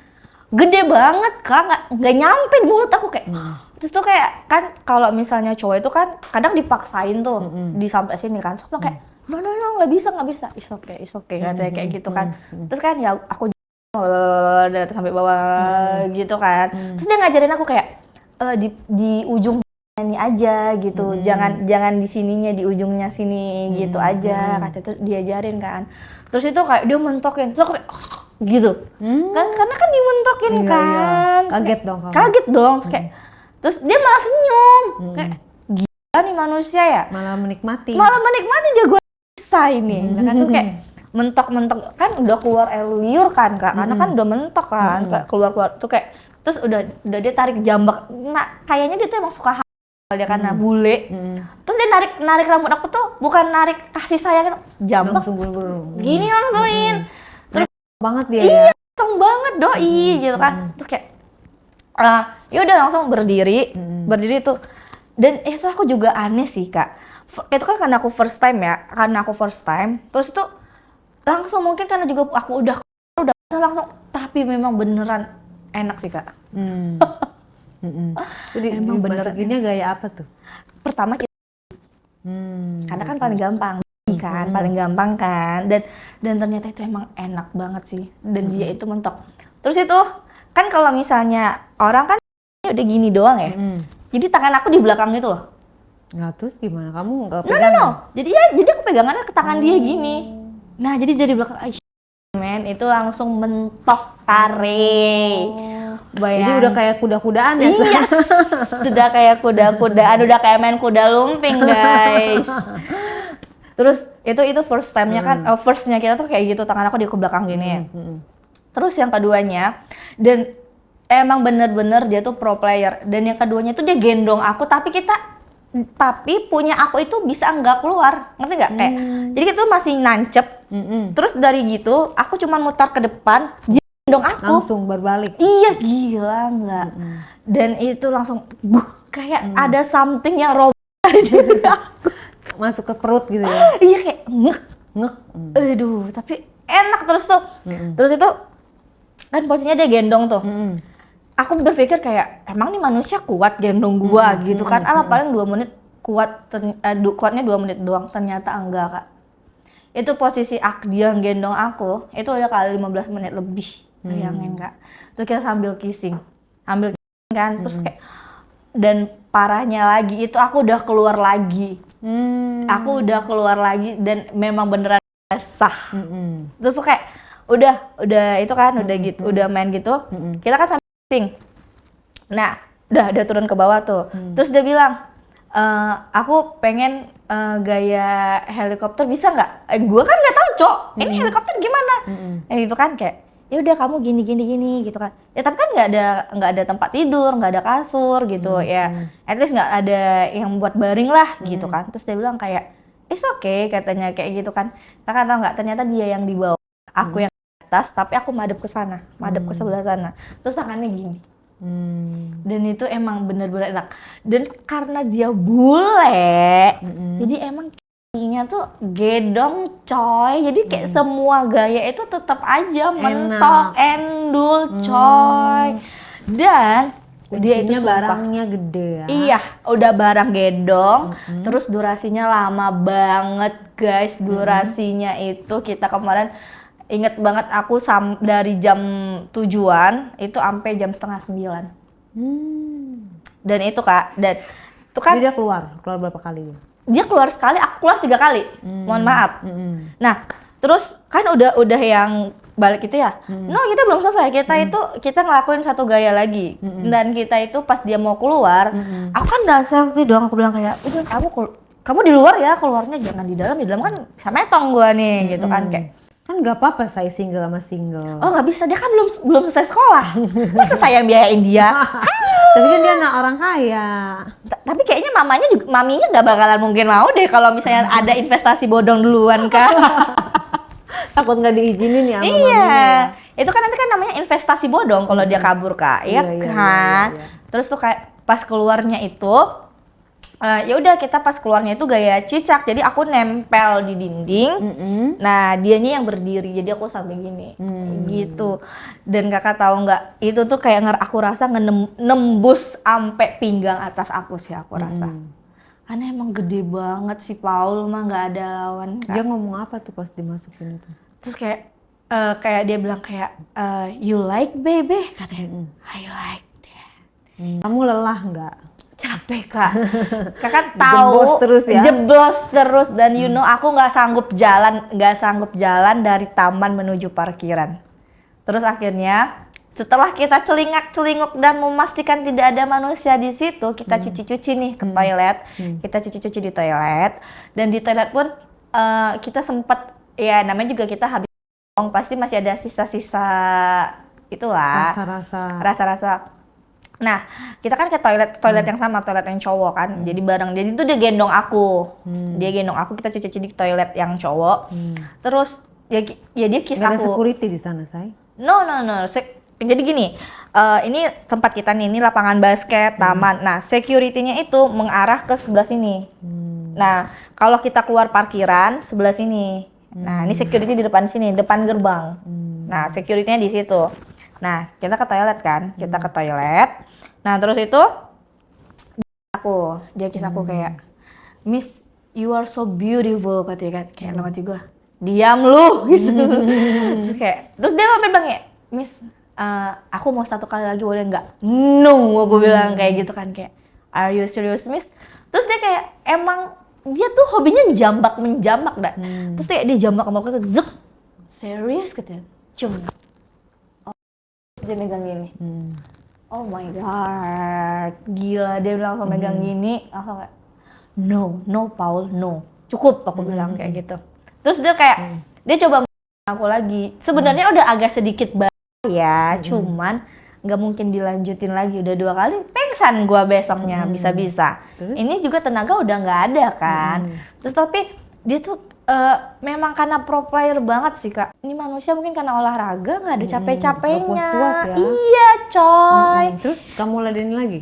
gede banget Kak, nggak nyampe di mulut aku kayak. Terus tuh kayak kan kalau misalnya cowok itu kan kadang dipaksain tuh di sampai sini kan, terus kayak no nggak bisa, it's okay katanya kayak gitu kan. Terus kan ya aku dari sampai bawah gitu kan. Terus dia ngajarin aku kayak di ujung ini aja gitu, jangan di sininya, di ujungnya sini gitu aja katanya, terus diajarin kan. Terus itu kayak dia mentokin, terus aku kayak gitu kan, karena kan dimentokin kan.
Kaget dong kamu.
Kaget dong, terus dia malah senyum kayak gila nih manusia ya,
malah menikmati
dia gue bisa ini kan. Tuh kayak mentok kan udah keluar air liur kan Kak, karena kan udah mentok kan, kayak keluar tuh kayak terus udah dia tarik jambak. Nah kayaknya dia tuh emang suka dia karena bule. Terus dia narik rambut aku tuh bukan narik kasih sayang gitu, jambak
langsung buru-buru
gini langsungin. Terus
banget dia
iya, langsung banget doi gitu kan. Terus kayak ya udah langsung berdiri tuh. Dan itu aku juga aneh sih Kak. Itu kan karena aku first time ya, terus itu langsung mungkin karena juga aku udah langsung, tapi memang beneran enak sih Kak.
Jadi
Emang bener
masukinnya gaya apa tuh?
Pertama karena kan paling gampang kan, paling gampang kan, dan ternyata itu emang enak banget sih, dan dia itu mentok. Terus itu kan kalau misalnya orang kan udah gini doang ya, jadi tangan aku di belakang gitu loh.
Nah terus gimana? Kamu nggak
No. Jadi aku pegangannya ke tangan dia gini. Nah jadi dari belakang, men itu langsung mentok kare.
Jadi udah kayak kuda-kudaan ya?
Iya, sudah kayak kuda-kudaan, udah kayak main kuda lumping guys. Terus itu first time-nya kan, first-nya kita tuh kayak gitu, tangan aku di belakang gini. Terus yang keduanya, dan emang bener-bener dia tuh pro player. Dan yang keduanya tuh dia gendong aku, tapi punya aku itu bisa nggak keluar, ngerti nggak? Kayak jadi kita tuh masih nancep. Terus dari gitu, aku cuma mutar ke depan, dia gendong aku.
Langsung berbalik.
Iya gila nggak? Dan itu langsung kayak ada something yang robek dari diri aku.
Masuk ke perut gitu ya?
Iya kayak
Ngek.
Aduh, tapi enak terus tuh. Terus itu kan posisinya dia gendong tuh. Aku berpikir kayak emang nih manusia kuat gendong gua gitu kan. Paling 2 menit kuatnya 2 menit doang. Ternyata enggak Kak. Itu posisi dia gendong aku, itu udah kali 15 menit lebih. Bayangin Kak. Terus kita sambil kissing kan, terus kayak, dan parahnya lagi itu aku udah keluar lagi. Aku udah keluar lagi dan memang beneran sah. Terus tuh kayak udah itu kan udah gitu, udah main gitu. Kita kan sambil kissing. Nah, udah turun ke bawah tuh. Terus dia bilang, aku pengen gaya helikopter, bisa nggak? Gue kan nggak tahu Cok, ini helikopter gimana? Itu kan kayak, ya udah kamu gini gitu kan. Ya tapi kan nggak ada tempat tidur, nggak ada kasur gitu ya. At least nggak ada yang buat baring lah gitu kan. Terus dia bilang kayak, it's okay katanya kayak gitu kan. Kakak tahu nggak? Ternyata dia yang di bawah, aku yang di atas, tapi aku madep ke sana, madep ke sebelah sana. Terus tangannya gini. Dan itu emang bener-bener enak. Dan karena dia bule, jadi emang kakinya tuh gedong coy. Jadi kayak semua gaya itu tetap aja mentok, endul coy. Dan dia itu
barangnya gede ya.
Iya, udah barang gedong. Terus durasinya lama banget guys. Durasinya itu kita kemarin inget banget, aku dari jam 7-an itu sampai jam 8:30. Dan itu Kak, dan itu kan
jadi dia keluar berapa kali?
Dia keluar sekali, aku keluar 3 kali. Mohon maaf. Nah, terus kan udah yang balik itu ya. No, kita belum selesai. Kita ngelakuin satu gaya lagi. Dan kita itu pas dia mau keluar, aku kan udah selfie doang, aku bilang kayak, "Udah kamu di luar ya, keluarnya jangan di dalam kan sametong gua nih," gitu kan kayak.
Kan nggak apa-apa saya single sama single.
Oh nggak bisa, dia kan belum selesai sekolah. Masa saya yang biayain dia?
Tapi kan dia anak orang kaya.
Tapi kayaknya maminya nggak bakalan mungkin mau deh kalau misalnya ada investasi bodong duluan kan.
Takut nggak diizinin ya sama
Iya,
maminya.
itu kan nanti kan namanya investasi bodong kalau dia kabur Kak, ya kan. Iya. Terus tuh kayak pas keluarnya itu, ya udah kita pas keluarnya itu gaya cicak, jadi aku nempel di dinding. Nah dianya yang berdiri, jadi aku sampai gini gitu. Dan Kakak tahu nggak, itu tuh kayak aku rasa nembus sampai pinggang atas aku sih, aku rasa. Karena emang gede banget si Paul mah, nggak ada lawan Kak.
Dia ngomong apa tuh pas dimasukin itu?
Terus kayak dia bilang kayak, you like baby, katanya. I like that.
Kamu lelah nggak?
Capek Kak. Kakak tahu jeblos terus dan you know aku nggak sanggup jalan dari taman menuju parkiran. Terus akhirnya setelah kita celingak-celinguk dan memastikan tidak ada manusia di situ, kita cuci-cuci nih ke toilet. Kita cuci-cuci di toilet, dan di toilet pun kita sempet, ya namanya juga kita habis pasti masih ada sisa-sisa itulah. Rasa-rasa. Nah, kita kan ke toilet yang sama, toilet yang cowok kan. Jadi bareng. Jadi itu dia gendong aku. Dia gendong aku, kita cuci-cuci di toilet yang cowok. Terus ya dia kiss aku.
Gak ada security di sana, Say?
No. Jadi gini, ini tempat kita nih, ini lapangan basket, taman. Nah, security-nya itu mengarah ke sebelah sini. Nah, kalau kita keluar parkiran, sebelah sini. Nah, ini security di depan sini, depan gerbang. Nah, security-nya di situ. Nah, kita ke toilet kan? Kita ke toilet. Nah, terus itu dia kiss aku kayak, Miss, you are so beautiful, katanya kan. Kayak lo mati gue, diam lu, gitu. Terus dia sampai bilang ya, Miss, aku mau satu kali lagi boleh nggak? No, aku bilang kayak gitu kan, kayak, are you serious, Miss? Terus dia kayak, emang dia tuh hobinya menjambak dah. Terus dia jambak sama aku, zuk, serius katanya, dia megang gini. Oh my god, gila, dia bilang langsung megang gini, langsung kayak, no Paul, no, cukup, aku bilang kayak gitu. Terus dia kayak, dia coba aku lagi, sebenarnya udah agak sedikit ya, cuman nggak mungkin dilanjutin lagi, udah 2 kali, pengsan gua besoknya, bisa-bisa. Ini juga tenaga udah nggak ada kan, terus tapi dia tuh memang karena pro player banget sih Kak. Ini manusia mungkin karena olahraga nggak ada capek-capeknya.
Puas-puas ya.
Iya coy.
Terus kamu ladenin lagi?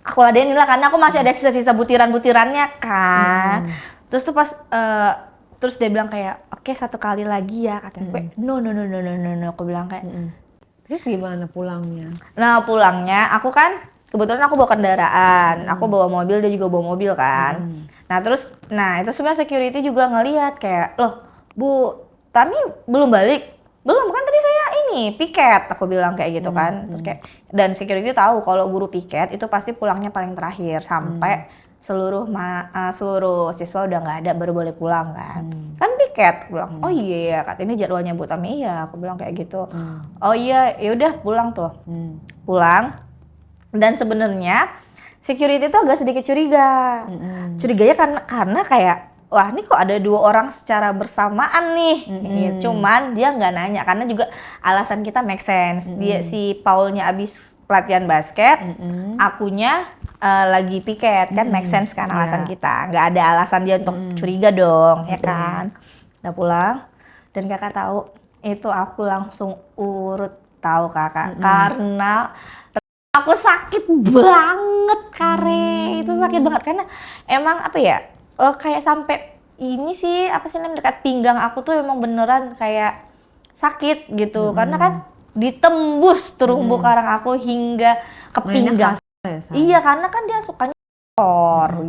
Aku ladenin lah karena aku masih ada sisa-sisa butiran-butirannya kan. Terus tuh pas terus dia bilang kayak, oke, 1 kali lagi ya katanya. No, aku bilang kayak.
Terus gimana pulangnya?
Nah pulangnya aku kan kebetulan aku bawa kendaraan, aku bawa mobil, dia juga bawa mobil kan. Nah terus, itu sebenarnya security juga ngelihat kayak, loh Bu, Tami belum balik? Belum, kan tadi saya ini piket, aku bilang kayak gitu kan. Terus kayak, dan security tahu kalau guru piket itu pasti pulangnya paling terakhir sampai seluruh siswa udah nggak ada baru boleh pulang kan. Kan piket, aku bilang, oh iya kata ini jadwalnya Bu Tami, iya, aku bilang kayak gitu. Oh iya, ya udah pulang tuh, pulang. Dan sebenarnya security itu agak sedikit curiga. Curiganya karena kayak, wah ini kok ada 2 orang secara bersamaan nih. Cuman dia nggak nanya karena juga alasan kita make sense. Dia si Paulnya abis pelatihan basket, akunya lagi piket kan, make sense kan alasan kita. Nggak ada alasan dia untuk curiga dong, ya kan. Udah pulang dan kakak tahu itu aku langsung urut tahu kakak karena aku sakit banget Kare, itu sakit banget karena emang apa ya, kayak sampai ini sih apa sih namanya dekat pinggang aku tuh emang beneran kayak sakit gitu karena kan ditembus terumbu karang aku hingga ke pinggang.
Ya,
iya karena kan dia sukanya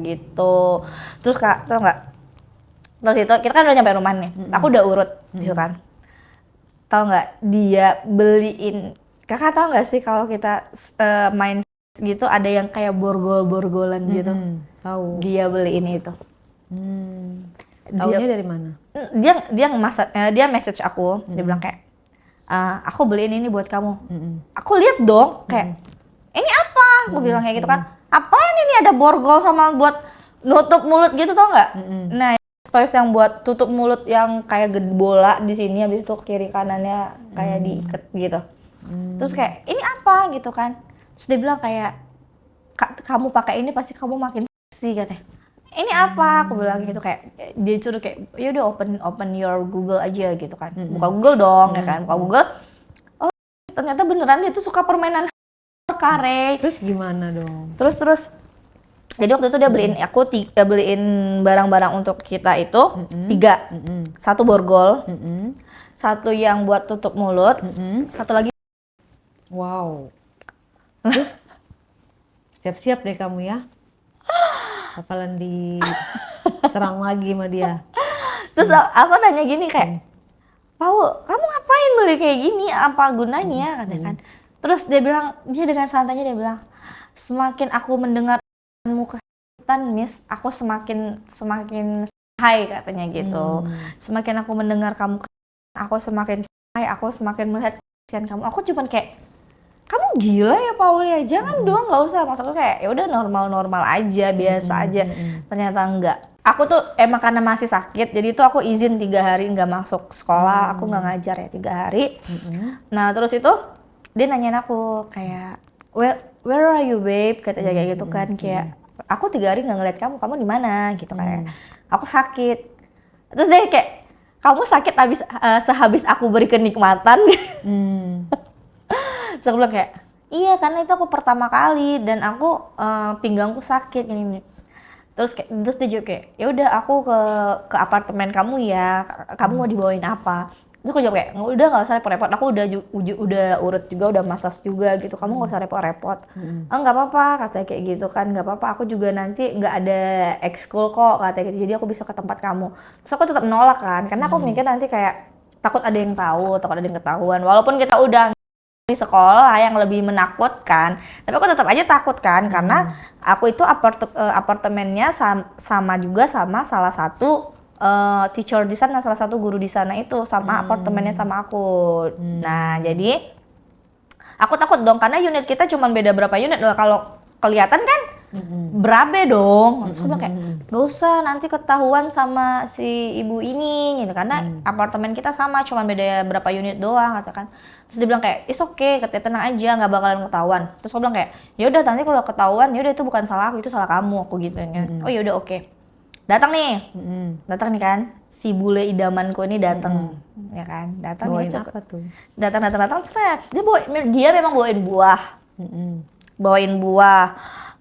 gitu. Terus Kak, tau nggak? Terus itu kita kan udah nyampe rumah nih, aku udah urut gitu kan. Tau nggak? Dia beliin. Kakak tahu nggak sih kalau kita main gitu ada yang kayak borgol-borgolan gitu?
Tahu.
Dia beliin itu.
Taunya dari mana?
Dia message aku, dia bilang kayak, aku beliin ini buat kamu. Aku lihat dong kayak, ini apa? Aku bilang kayak gitu kan. Apaan ini ada borgol sama buat nutup mulut gitu tau nggak? Nah, toys yang buat tutup mulut yang kayak bola di sini, habis itu kiri kanannya kayak diikat gitu. Terus kayak ini apa gitu kan, terus dia bilang kayak kamu pakai ini pasti kamu makin seksi katanya. Ini apa? Aku bilang gitu kayak dia suruh kayak ya udah open your Google aja gitu kan. Buka Google dong ya kan, buka Google. Oh ternyata beneran dia tuh suka permainan Kare.
Terus gimana dong?
Terus jadi waktu itu dia beliin aku beliin barang-barang untuk kita itu 3. 1 borgol, 1 yang buat tutup mulut, 1 lagi.
Wow. Terus siap-siap deh kamu ya. Bakalan diserang lagi sama dia.
Terus aku nanya gini kayak, Paul, kamu ngapain beli kayak gini? Apa gunanya? Katakan. Terus dia dengan santainya dia bilang, semakin aku mendengarmu kesulitan, Miss, aku semakin high katanya gitu. Semakin aku mendengar kamu, aku semakin high, aku semakin melihat kesian kamu. Aku cuman kayak, kamu gila ya Paul ya, jangan dong, nggak usah. Maksudku kayak ya udah normal aja, biasa aja. Ternyata enggak. Aku tuh emang karena masih sakit, jadi tuh aku izin 3 hari nggak masuk sekolah, aku nggak ngajar ya 3 hari. Nah terus itu dia nanyain aku kayak, where are you babe? Katanya kayak gitu kan, kayak aku 3 hari nggak ngeliat kamu di mana? Gitu kayak, aku sakit. Terus dia kayak, kamu sakit sehabis aku beri kenikmatan. Terus aku bilang kayak, iya karena itu aku pertama kali dan aku pinggangku sakit ini. Terus dia juga kayak, ya udah aku ke apartemen kamu ya, kamu mau dibawain apa? Terus aku jawab kayak, udah nggak usah repot-repot, aku udah urut juga, udah massage juga gitu, kamu nggak usah repot-repot. Nggak apa-apa, katanya kayak gitu kan, nggak apa-apa, aku juga nanti nggak ada ekskul kok, katanya gitu, jadi aku bisa ke tempat kamu. Terus aku tetap menolak kan, karena aku mikir nanti kayak takut ada yang tahu, takut ada yang ketahuan, walaupun kita udah di sekolah yang lebih menakutkan, tapi aku tetap aja takut kan, karena aku itu apartemennya sama juga sama salah satu teacher di sana, salah satu guru di sana itu sama apartemennya sama aku. Nah jadi aku takut dong karena unit kita cuma beda berapa unit, kalau kelihatan kan berabe dong. Terus aku bilang kayak gak usah nanti ketahuan sama si ibu ini gitu, karena apartemen kita sama cuma beda berapa unit doang katakan. Terus dia bilang kayak it's okay, katanya tenang aja nggak bakalan ketahuan. Terus aku bilang kayak ya udah nanti kalau ketahuan ya udah itu bukan salah aku, itu salah kamu, aku gitu kan. Oh ya udah oke. Datang nih kan si bule idamanku ini datang ya kan, datang
Bawain
ya
apa tuh?
datang seret, dia memang bawain buah,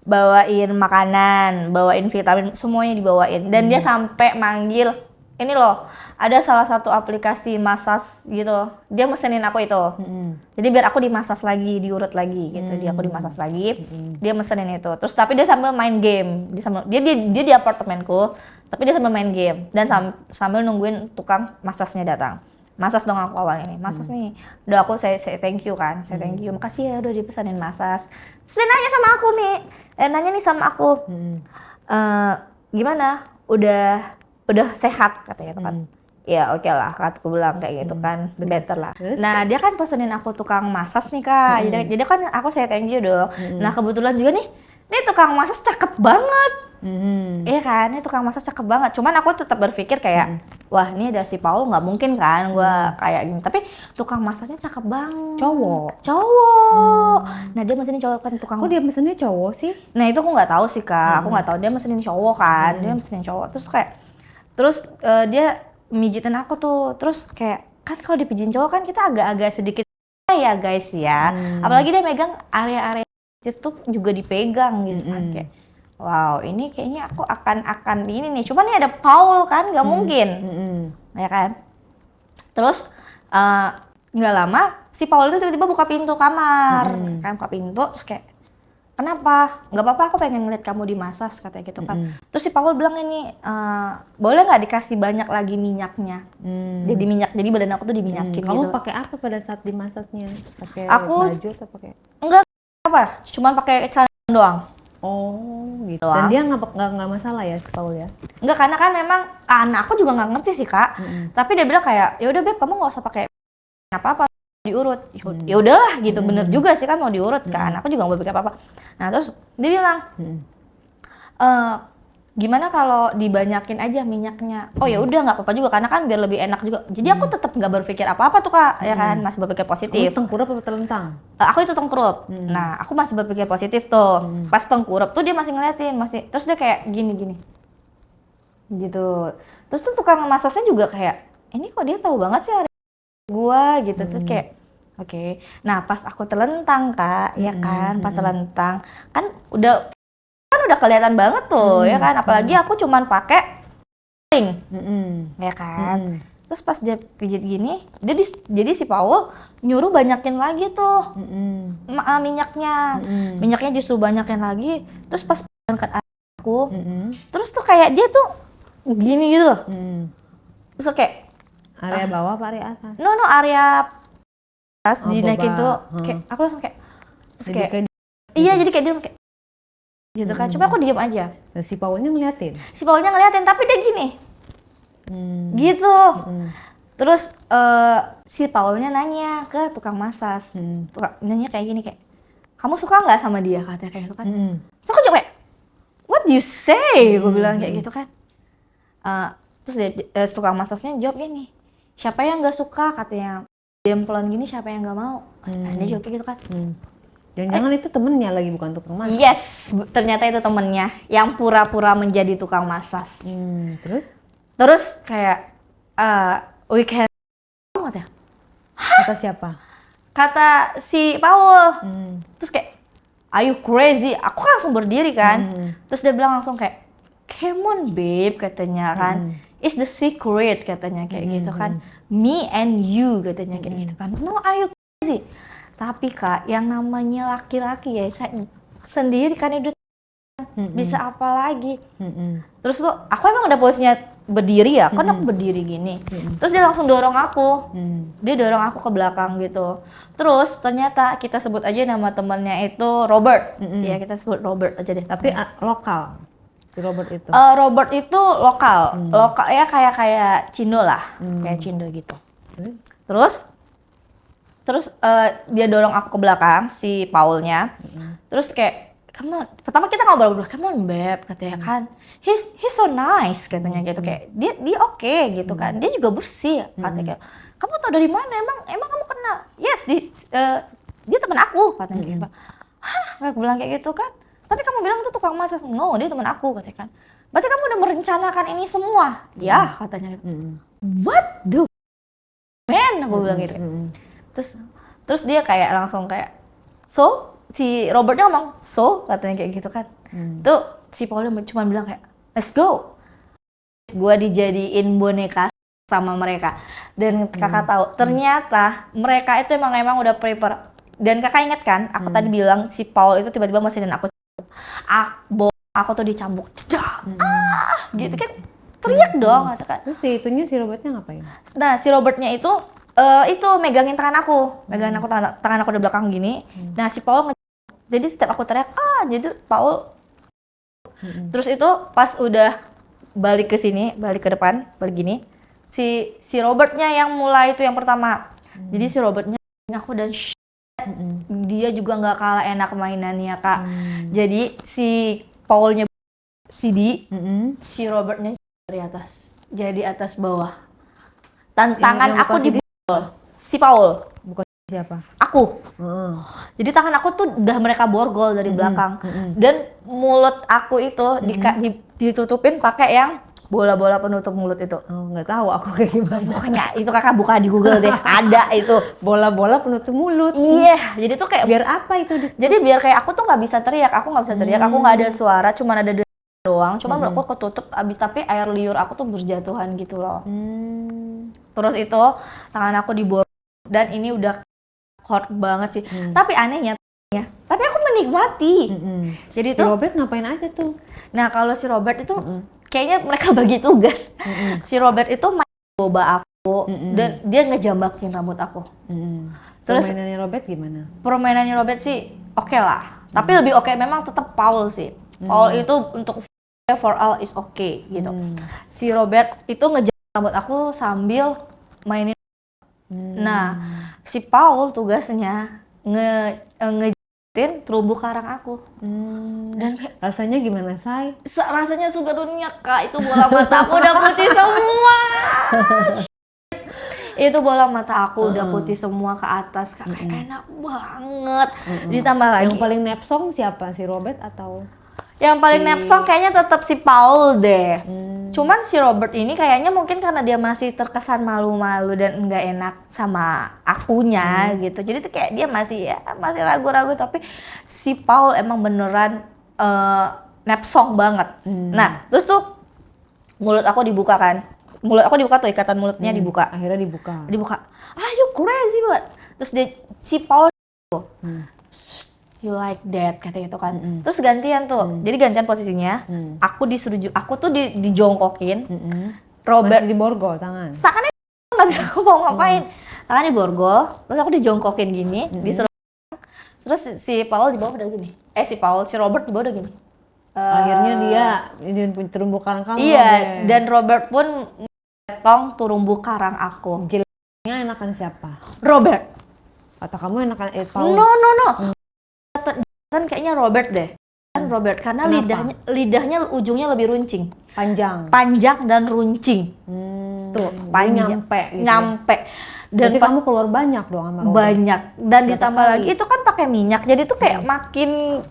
bawain makanan, bawain vitamin, semuanya dibawain. Dan dia sampai manggil, ini loh, ada salah satu aplikasi massage gitu, dia mesenin aku itu. Jadi biar aku dimasas lagi, diurut lagi gitu, aku dimasas lagi, dia mesenin itu. Terus tapi dia sambil main game, dia di apartemenku, tapi dia sambil main game dan sambil nungguin tukang masasnya datang. Masas dong aku awalnya nih, masas nih. Udah aku saya thank you kan, saya thank you, makasih ya udah dipesanin masas. Terus dia nanya sama aku nih, gimana? Udah sehat katanya kan. Ya oke lah, aku bilang kayak gitu kan, better lah.
Terus?
Nah dia kan pesenin aku tukang masas nih kak, jadi kan aku saya thank you dong. Nah kebetulan juga nih tukang masas cakep banget. Iya kan, ini tukang masak cakep banget. Cuman aku tetap berpikir kayak, wah ini ada si Paul, nggak mungkin kan gue kayak gini. Tapi tukang masaknya cakep banget. Cowok. Nah dia mesenin cowok kan tukang.
Kok dia mesennya cowok sih?
Nah itu aku nggak tahu sih kak. Aku nggak tahu dia mesenin cowok kan. Dia mesenin cowok. Terus dia mijitin aku tuh. Terus kayak kan kalau dipijitin cowok kan kita agak-agak sedikit ya guys ya. Apalagi dia megang area-area itu juga dipegang gitu kan kayak. Wow, ini kayaknya aku akan ini nih. Cuman nih ada Paul kan, nggak mungkin, ya kan? Terus nggak lama si Paul itu tiba-tiba buka pintu kamar, kan buka pintu, terus kayak kenapa? Nggak apa-apa, aku pengen ngeliat kamu dimasas katanya gitu kan. Terus si Paul bilang ini, boleh nggak dikasih banyak lagi minyaknya? Jadi badan aku tuh diminyakin gitu.
Kamu pakai apa pada saat dimasasnya? Pakai baju atau pakai?
Enggak apa, cuman pakai celana doang.
Oh gitu.
Doang.
Dan dia nggak masalah ya si Paul ya?
Enggak, karena kan memang aku juga nggak ngerti sih kak. Tapi dia bilang kayak ya udah Beb, kamu nggak usah pakai apa-apa, diurut. Ya udahlah gitu, bener juga sih kan mau diurut kan. Aku juga nggak berpikir apa-apa. Nah terus dia bilang, gimana kalau dibanyakin aja minyaknya? Oh ya udah nggak apa-apa juga, karena kan biar lebih enak juga. Jadi aku tetap nggak berpikir apa-apa tuh kak, ya kan, masih berpikir positif.
Kamu tengkurap atau telentang?
Aku itu tengkurup. Nah aku masih berpikir positif tuh. Pas tengkurup tuh dia masih ngeliatin, terus dia kayak gini gitu. Terus tuh tukang masasnya juga kayak, ini kok dia tahu banget sih area gua gitu. Terus kayak oke. Nah pas aku telentang kak, ya kan, pas telentang kan udah kelihatan banget tuh, ya kan. Apalagi aku cuman pakai ring, ya kan. Terus pas dia pijit gini, jadi si Paul nyuruh banyakin lagi tuh minyaknya. Minyaknya justru banyakin lagi. Terus pas angkat aku, terus tuh kayak dia tuh gini gitu loh. Terus kayak
area bawah apa area atas?
No, area atas dinaikin tuh. Kayak aku langsung kayak, terus kayak iya, jadi kayak dia kayak gitu kan. Cuma aku diem aja.
Dan si Paulnya ngeliatin?
Si Paulnya ngeliatin, tapi dia gini. Gitu. Terus si Paulnya nanya ke tukang masas. Nanya kayak gini, kayak kamu suka nggak sama dia, katanya kayak gitu kan. Terus aku juga kayak, what do you say? Gue bilang kayak gitu kan. Terus tukang masasnya jawab gini, siapa yang nggak suka, katanya. Demplon gini siapa yang nggak mau. Dia jawab kayak gitu kan.
Jangan-jangan itu temennya lagi, bukan tukang masak?
Yes, ternyata itu temennya yang pura-pura menjadi tukang masas.
Terus
kayak we can ya?
Kata siapa?
Kata si Paul. Terus kayak, are you crazy? Aku langsung berdiri kan. Terus dia bilang langsung kayak, come on babe katanya kan, it's the secret katanya kayak gitu kan, me and you katanya kayak gitu kan, no ayo sih. Tapi Kak, yang namanya laki-laki ya saya sendiri kan itu bisa apa lagi. Terus tuh aku emang udah posisinya berdiri ya, kan aku berdiri gini. Terus dia langsung dorong aku, dia dorong aku ke belakang gitu. Terus ternyata kita sebut aja nama temannya itu Robert, ya kita sebut Robert aja deh.
Tapi lokal si Robert itu.
Robert itu lokal, lokal ya kayak Cindo lah, kayak Cindo gitu. Terus dia dorong aku ke belakang si Paulnya, terus kayak come on. Pertama kita ngobrol berdua, come on babe katanya kan, he's so nice katanya gitu, kayak dia oke gitu kan, dia juga bersih katanya kayak, kamu tau dari mana emang kamu kenal? Yes, dia teman aku katanya gitu. Hah, aku bilang kayak gitu kan, tapi kamu bilang itu tukang masak. No, dia teman aku katanya kan. Berarti kamu udah merencanakan ini semua? Ya katanya gitu. What the man, aku bilang gitu. Terus dia kayak langsung kayak, so si Robertnya ngomong, so katanya kayak gitu kan. Tuh si Paulnya cuma bilang kayak, let's go. Gua dijadiin boneka sama mereka. Dan kakak tahu, ternyata mereka itu emang udah prepare. Dan kakak inget kan, aku tadi bilang si Paul itu tiba-tiba masih dan aku tuh dicambuk. Gitu kan, teriak dong. Kan.
Terus si Robertnya ngapain?
Nah si Robertnya itu megangin tangan aku, tangan aku di belakang gini. Nah si Paul jadi setiap aku teriak, jadi Paul. Terus itu pas udah balik ke sini, balik ke depan, balik gini, si Robertnya yang mulai itu yang pertama. Jadi si Robertnya aku dan dia juga nggak kalah enak mainannya Kak. Jadi si Paulnya CD, si Robertnya dari atas, jadi atas bawah. Tantangan aku di si Paul.
Bukan siapa?
Aku. Jadi tangan aku tuh udah mereka borgol dari belakang. Dan mulut aku itu ditutupin pakai yang bola-bola penutup mulut itu.
Oh, nggak tahu aku kayak gimana.
Pokoknya itu kakak buka di Google deh. Ada itu.
Bola-bola penutup mulut.
Iya. Jadi tuh kayak
biar apa itu?
Jadi biar kayak aku tuh nggak bisa teriak. Aku nggak bisa teriak. Aku nggak ada suara. Cuman ada doang. Cuman aku ketutup. Abis tapi air liur aku tuh berjatuhan gitu loh. Terus itu tangan aku diborgol. Dan ini udah hot banget sih. Tapi anehnya, tapi aku menikmati. Jadi
Si Robert ngapain aja tuh?
Nah kalau si Robert itu kayaknya mereka bagi tugas. Si Robert itu main boba aku dan dia ngejambakin rambut aku. Terus
permainannya Robert gimana?
Permainannya Robert sih oke lah. Tapi lebih oke memang tetap Paul sih. Paul itu untuk for all is okay gitu. Si Robert itu ngejambak rambut aku sambil mainin. Nah, si Paul tugasnya ngejitin terumbu karang aku. Dan kayak,
rasanya gimana, Say?
Rasanya surga dunia, Kak. Itu bola mata aku udah putih semua. Itu bola mata aku udah putih semua ke atas, Kak. Enak banget. Ditambah lagi.
Yang paling nepsong siapa? Si Robert atau?
Yang paling nepsong kayaknya tetap si Paul deh. Cuman si Robert ini kayaknya mungkin karena dia masih terkesan malu-malu dan enggak enak sama akunya gitu. Jadi tuh kayak dia masih ragu-ragu, tapi si Paul emang beneran nepsong banget. Nah, terus tuh mulut aku dibuka kan. Mulut aku dibuka tuh, ikatan mulutnya dibuka.
Akhirnya dibuka.
You crazy banget. Terus si Paul you like that kata gitu kan. Terus gantian tuh. Jadi gantian posisinya. Aku tuh dijongkokin. Robert
masih diborgol tangan.
Tangannya nggak bisa mau ngapain. Tangannya borgol. Terus aku dijongkokin gini, disuruh. Terus si Paul di bawah udah gini. Si Robert di bawah udah gini.
Akhirnya dia terumbu karang kamu.
Iya, dan Robert pun metong terumbu karang aku.
Jilanya enakan siapa?
Robert.
Atau kamu enakan Paul?
No. Kan kayaknya Robert deh. Robert karena lidahnya ujungnya lebih runcing. Panjang dan runcing. Tuh, panjang nyampe.
Dan kamu keluar banyak dong sama Robert.
Banyak. Dan ditambah lagi itu kan pakai minyak. Jadi tuh kayak makin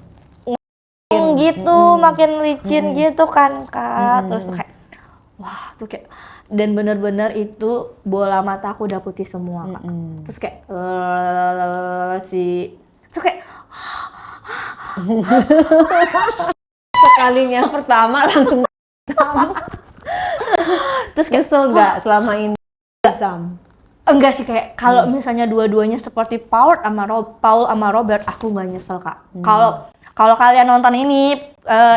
gitu, makin licin gitu kan, Kak. Terus kayak wah, tuh kayak dan bener-bener itu bola mata aku udah putih semua, Kak. Terus kayak terus kayak
sekalinya pertama langsung
Terus kayak
Kesel nggak selama ini Sam?
enggak sih, kayak kalau misalnya dua-duanya seperti Paul sama Robert, aku nggak nyesel Kak. Kalau kalian nonton ini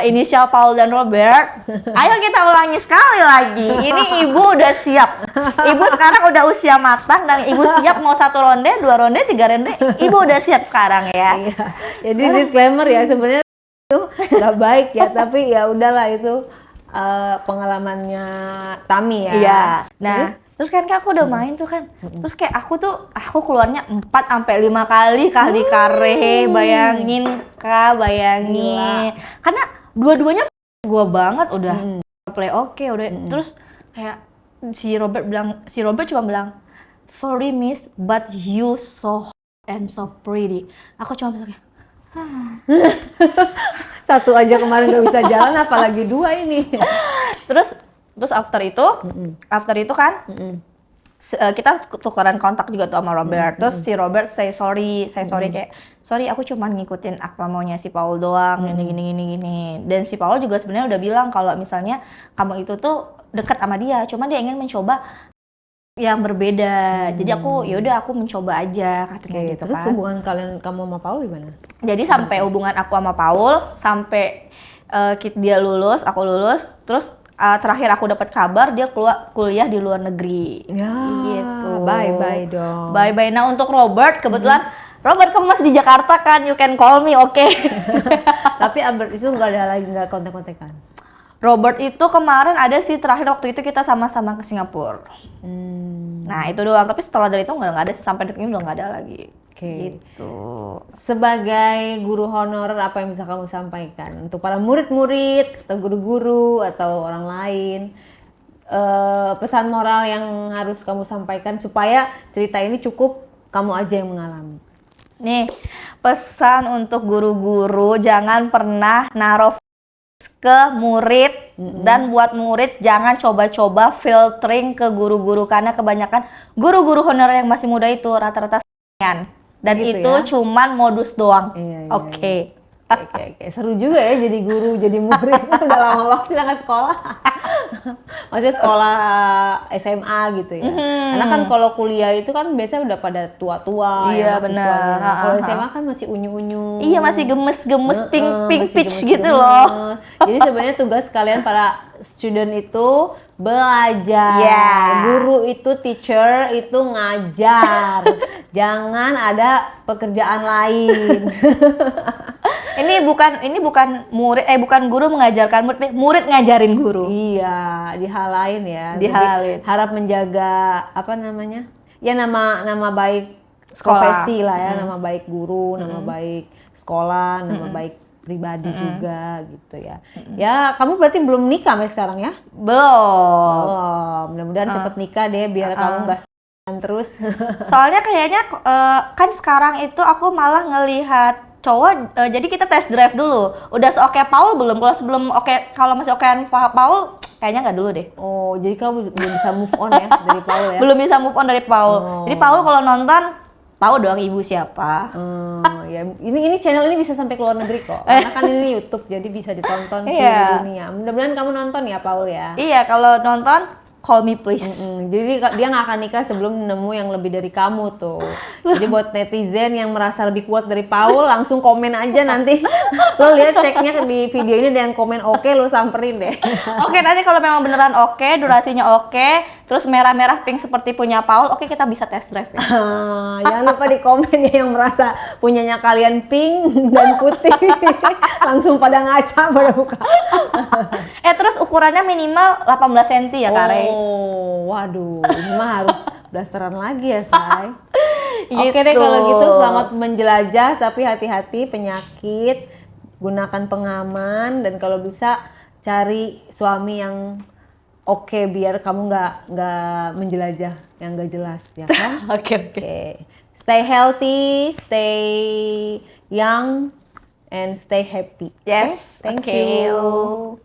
inisial Paul dan Robert, ayo kita ulangi sekali lagi. Ini ibu udah siap. Ibu sekarang udah usia matang dan ibu siap mau 1 ronde, 2 ronde, 3 ronde. Ibu udah siap sekarang ya.
Iya. Jadi disclaimer ya, sebenarnya itu nggak baik ya, tapi ya udahlah itu pengalamannya Tami ya.
Iya. Nah, terus kan Kak, aku udah main tuh kan. Terus kayak aku keluarnya 4 sampai 5 kali kare. Bayangin Kak, bayangin. Karena dua-duanya gua banget udah play oke, udah. Terus kayak si Robert cuma bilang, "Sorry miss, but you so hot and so pretty." Aku cuma bisa kayak,
Satu aja kemarin nggak bisa jalan, apalagi 2 ini.
terus after itu kan kita tukeran kontak juga tuh sama Robert. Terus si Robert say sorry kayak, sorry aku cuma ngikutin apa maunya si Paul doang, gini. Dan si Paul juga sebenarnya udah bilang kalau misalnya kamu itu tuh deket sama dia, cuma dia ingin mencoba yang berbeda. Jadi aku mencoba aja katanya gitu
Terus
kan.
hubungan kamu sama Paul gimana?
Jadi sampai hubungan aku sama Paul sampai dia lulus, aku lulus, terus terakhir aku dapat kabar dia kuliah di luar negeri.
Ya,
Gitu.
bye dong.
Bye. Nah, untuk Robert kebetulan Robert kamu masih di Jakarta kan, you can call me, oke?
Tapi Albert itu nggak ada lagi, nggak kontak-kontakan.
Robert itu kemarin ada sih, terakhir waktu itu kita sama-sama ke Singapura. Nah, itu doang. Tapi setelah dari itu nggak ada, sampai detik ini udah nggak ada lagi. Gitu.
Sebagai guru honorer, apa yang bisa kamu sampaikan untuk para murid-murid atau guru-guru atau orang lain? Pesan moral yang harus kamu sampaikan supaya cerita ini cukup kamu aja yang mengalami.
Nih, pesan untuk guru-guru, jangan pernah naruh ke murid, dan buat murid jangan coba-coba filtering ke guru-guru, karena kebanyakan guru-guru honorer yang masih muda itu rata-rata dan
gitu
itu
ya?
cuman modus doang.
Iya.
Oke.
Seru juga ya jadi guru, jadi murid. Udah lama waktu nggak sekolah. Maksudnya sekolah SMA gitu ya. Karena kan kalau kuliah itu kan biasanya udah pada tua-tua.
Iya,
ya,
benar.
Kalau SMA kan masih unyu-unyu.
Iya, masih gemes-gemes, pink
Masih
peach
gemes-gemes.
gitu loh.
Jadi sebenarnya tugas kalian para student itu belajar.
Yeah.
Guru itu, teacher itu ngajar. Jangan ada pekerjaan lain.
Ini bukan bukan guru mengajarkan murid, murid ngajarin guru.
Iya, dihalain ya.
Dihalalin.
Jadi, harap menjaga apa namanya? Ya nama baik
Sekolah.
profesi lah ya, nama baik guru, nama baik sekolah, nama baik pribadi juga gitu ya. Ya, kamu berarti belum nikah sampai sekarang ya?
Belum.
Oh, mudah-mudahan cepet nikah deh biar kamu nggak terus.
Soalnya kayaknya kan sekarang itu aku malah ngelihat cowok, jadi kita test drive dulu. Udah seoke Paul belum? Kalau masih okean Paul, kayaknya nggak dulu deh.
Oh, jadi kamu belum bisa move on ya dari Paul ya?
Belum bisa move on dari Paul. Jadi Paul kalau nonton tahu dong ibu siapa.
Ya ini channel ini bisa sampai ke luar negeri kok. Karena kan ini YouTube jadi bisa ditonton seluruh
Iya.
dunia. Mudah-mudahan kamu nonton ya Paul ya.
Iya, kalau nonton call me please.
Jadi dia nggak akan nikah sebelum nemu yang lebih dari kamu tuh. Jadi buat netizen yang merasa lebih kuat dari Paul, langsung komen aja nanti. Lo lihat ceknya di video ini ada yang komen oke, lo samperin deh.
Oke, nanti kalau memang beneran oke, durasinya oke, terus merah-merah pink seperti punya Paul, oke kita bisa test drive ya.
Jangan lupa di komen ya yang merasa punyanya kalian pink dan putih. Langsung pada ngaca pada buka.
Terus ukurannya minimal 18 cm ya, Kare?
Oh, waduh, ini mah harus dasteran lagi ya, Say.
Gitu.
Oke deh kalau gitu, selamat menjelajah, tapi hati-hati penyakit, gunakan pengaman, dan kalau bisa cari suami yang oke biar kamu nggak menjelajah yang nggak jelas, ya kan?
Oke.
Stay healthy, stay young, and stay happy.
Yes,
Thank
okay.
you.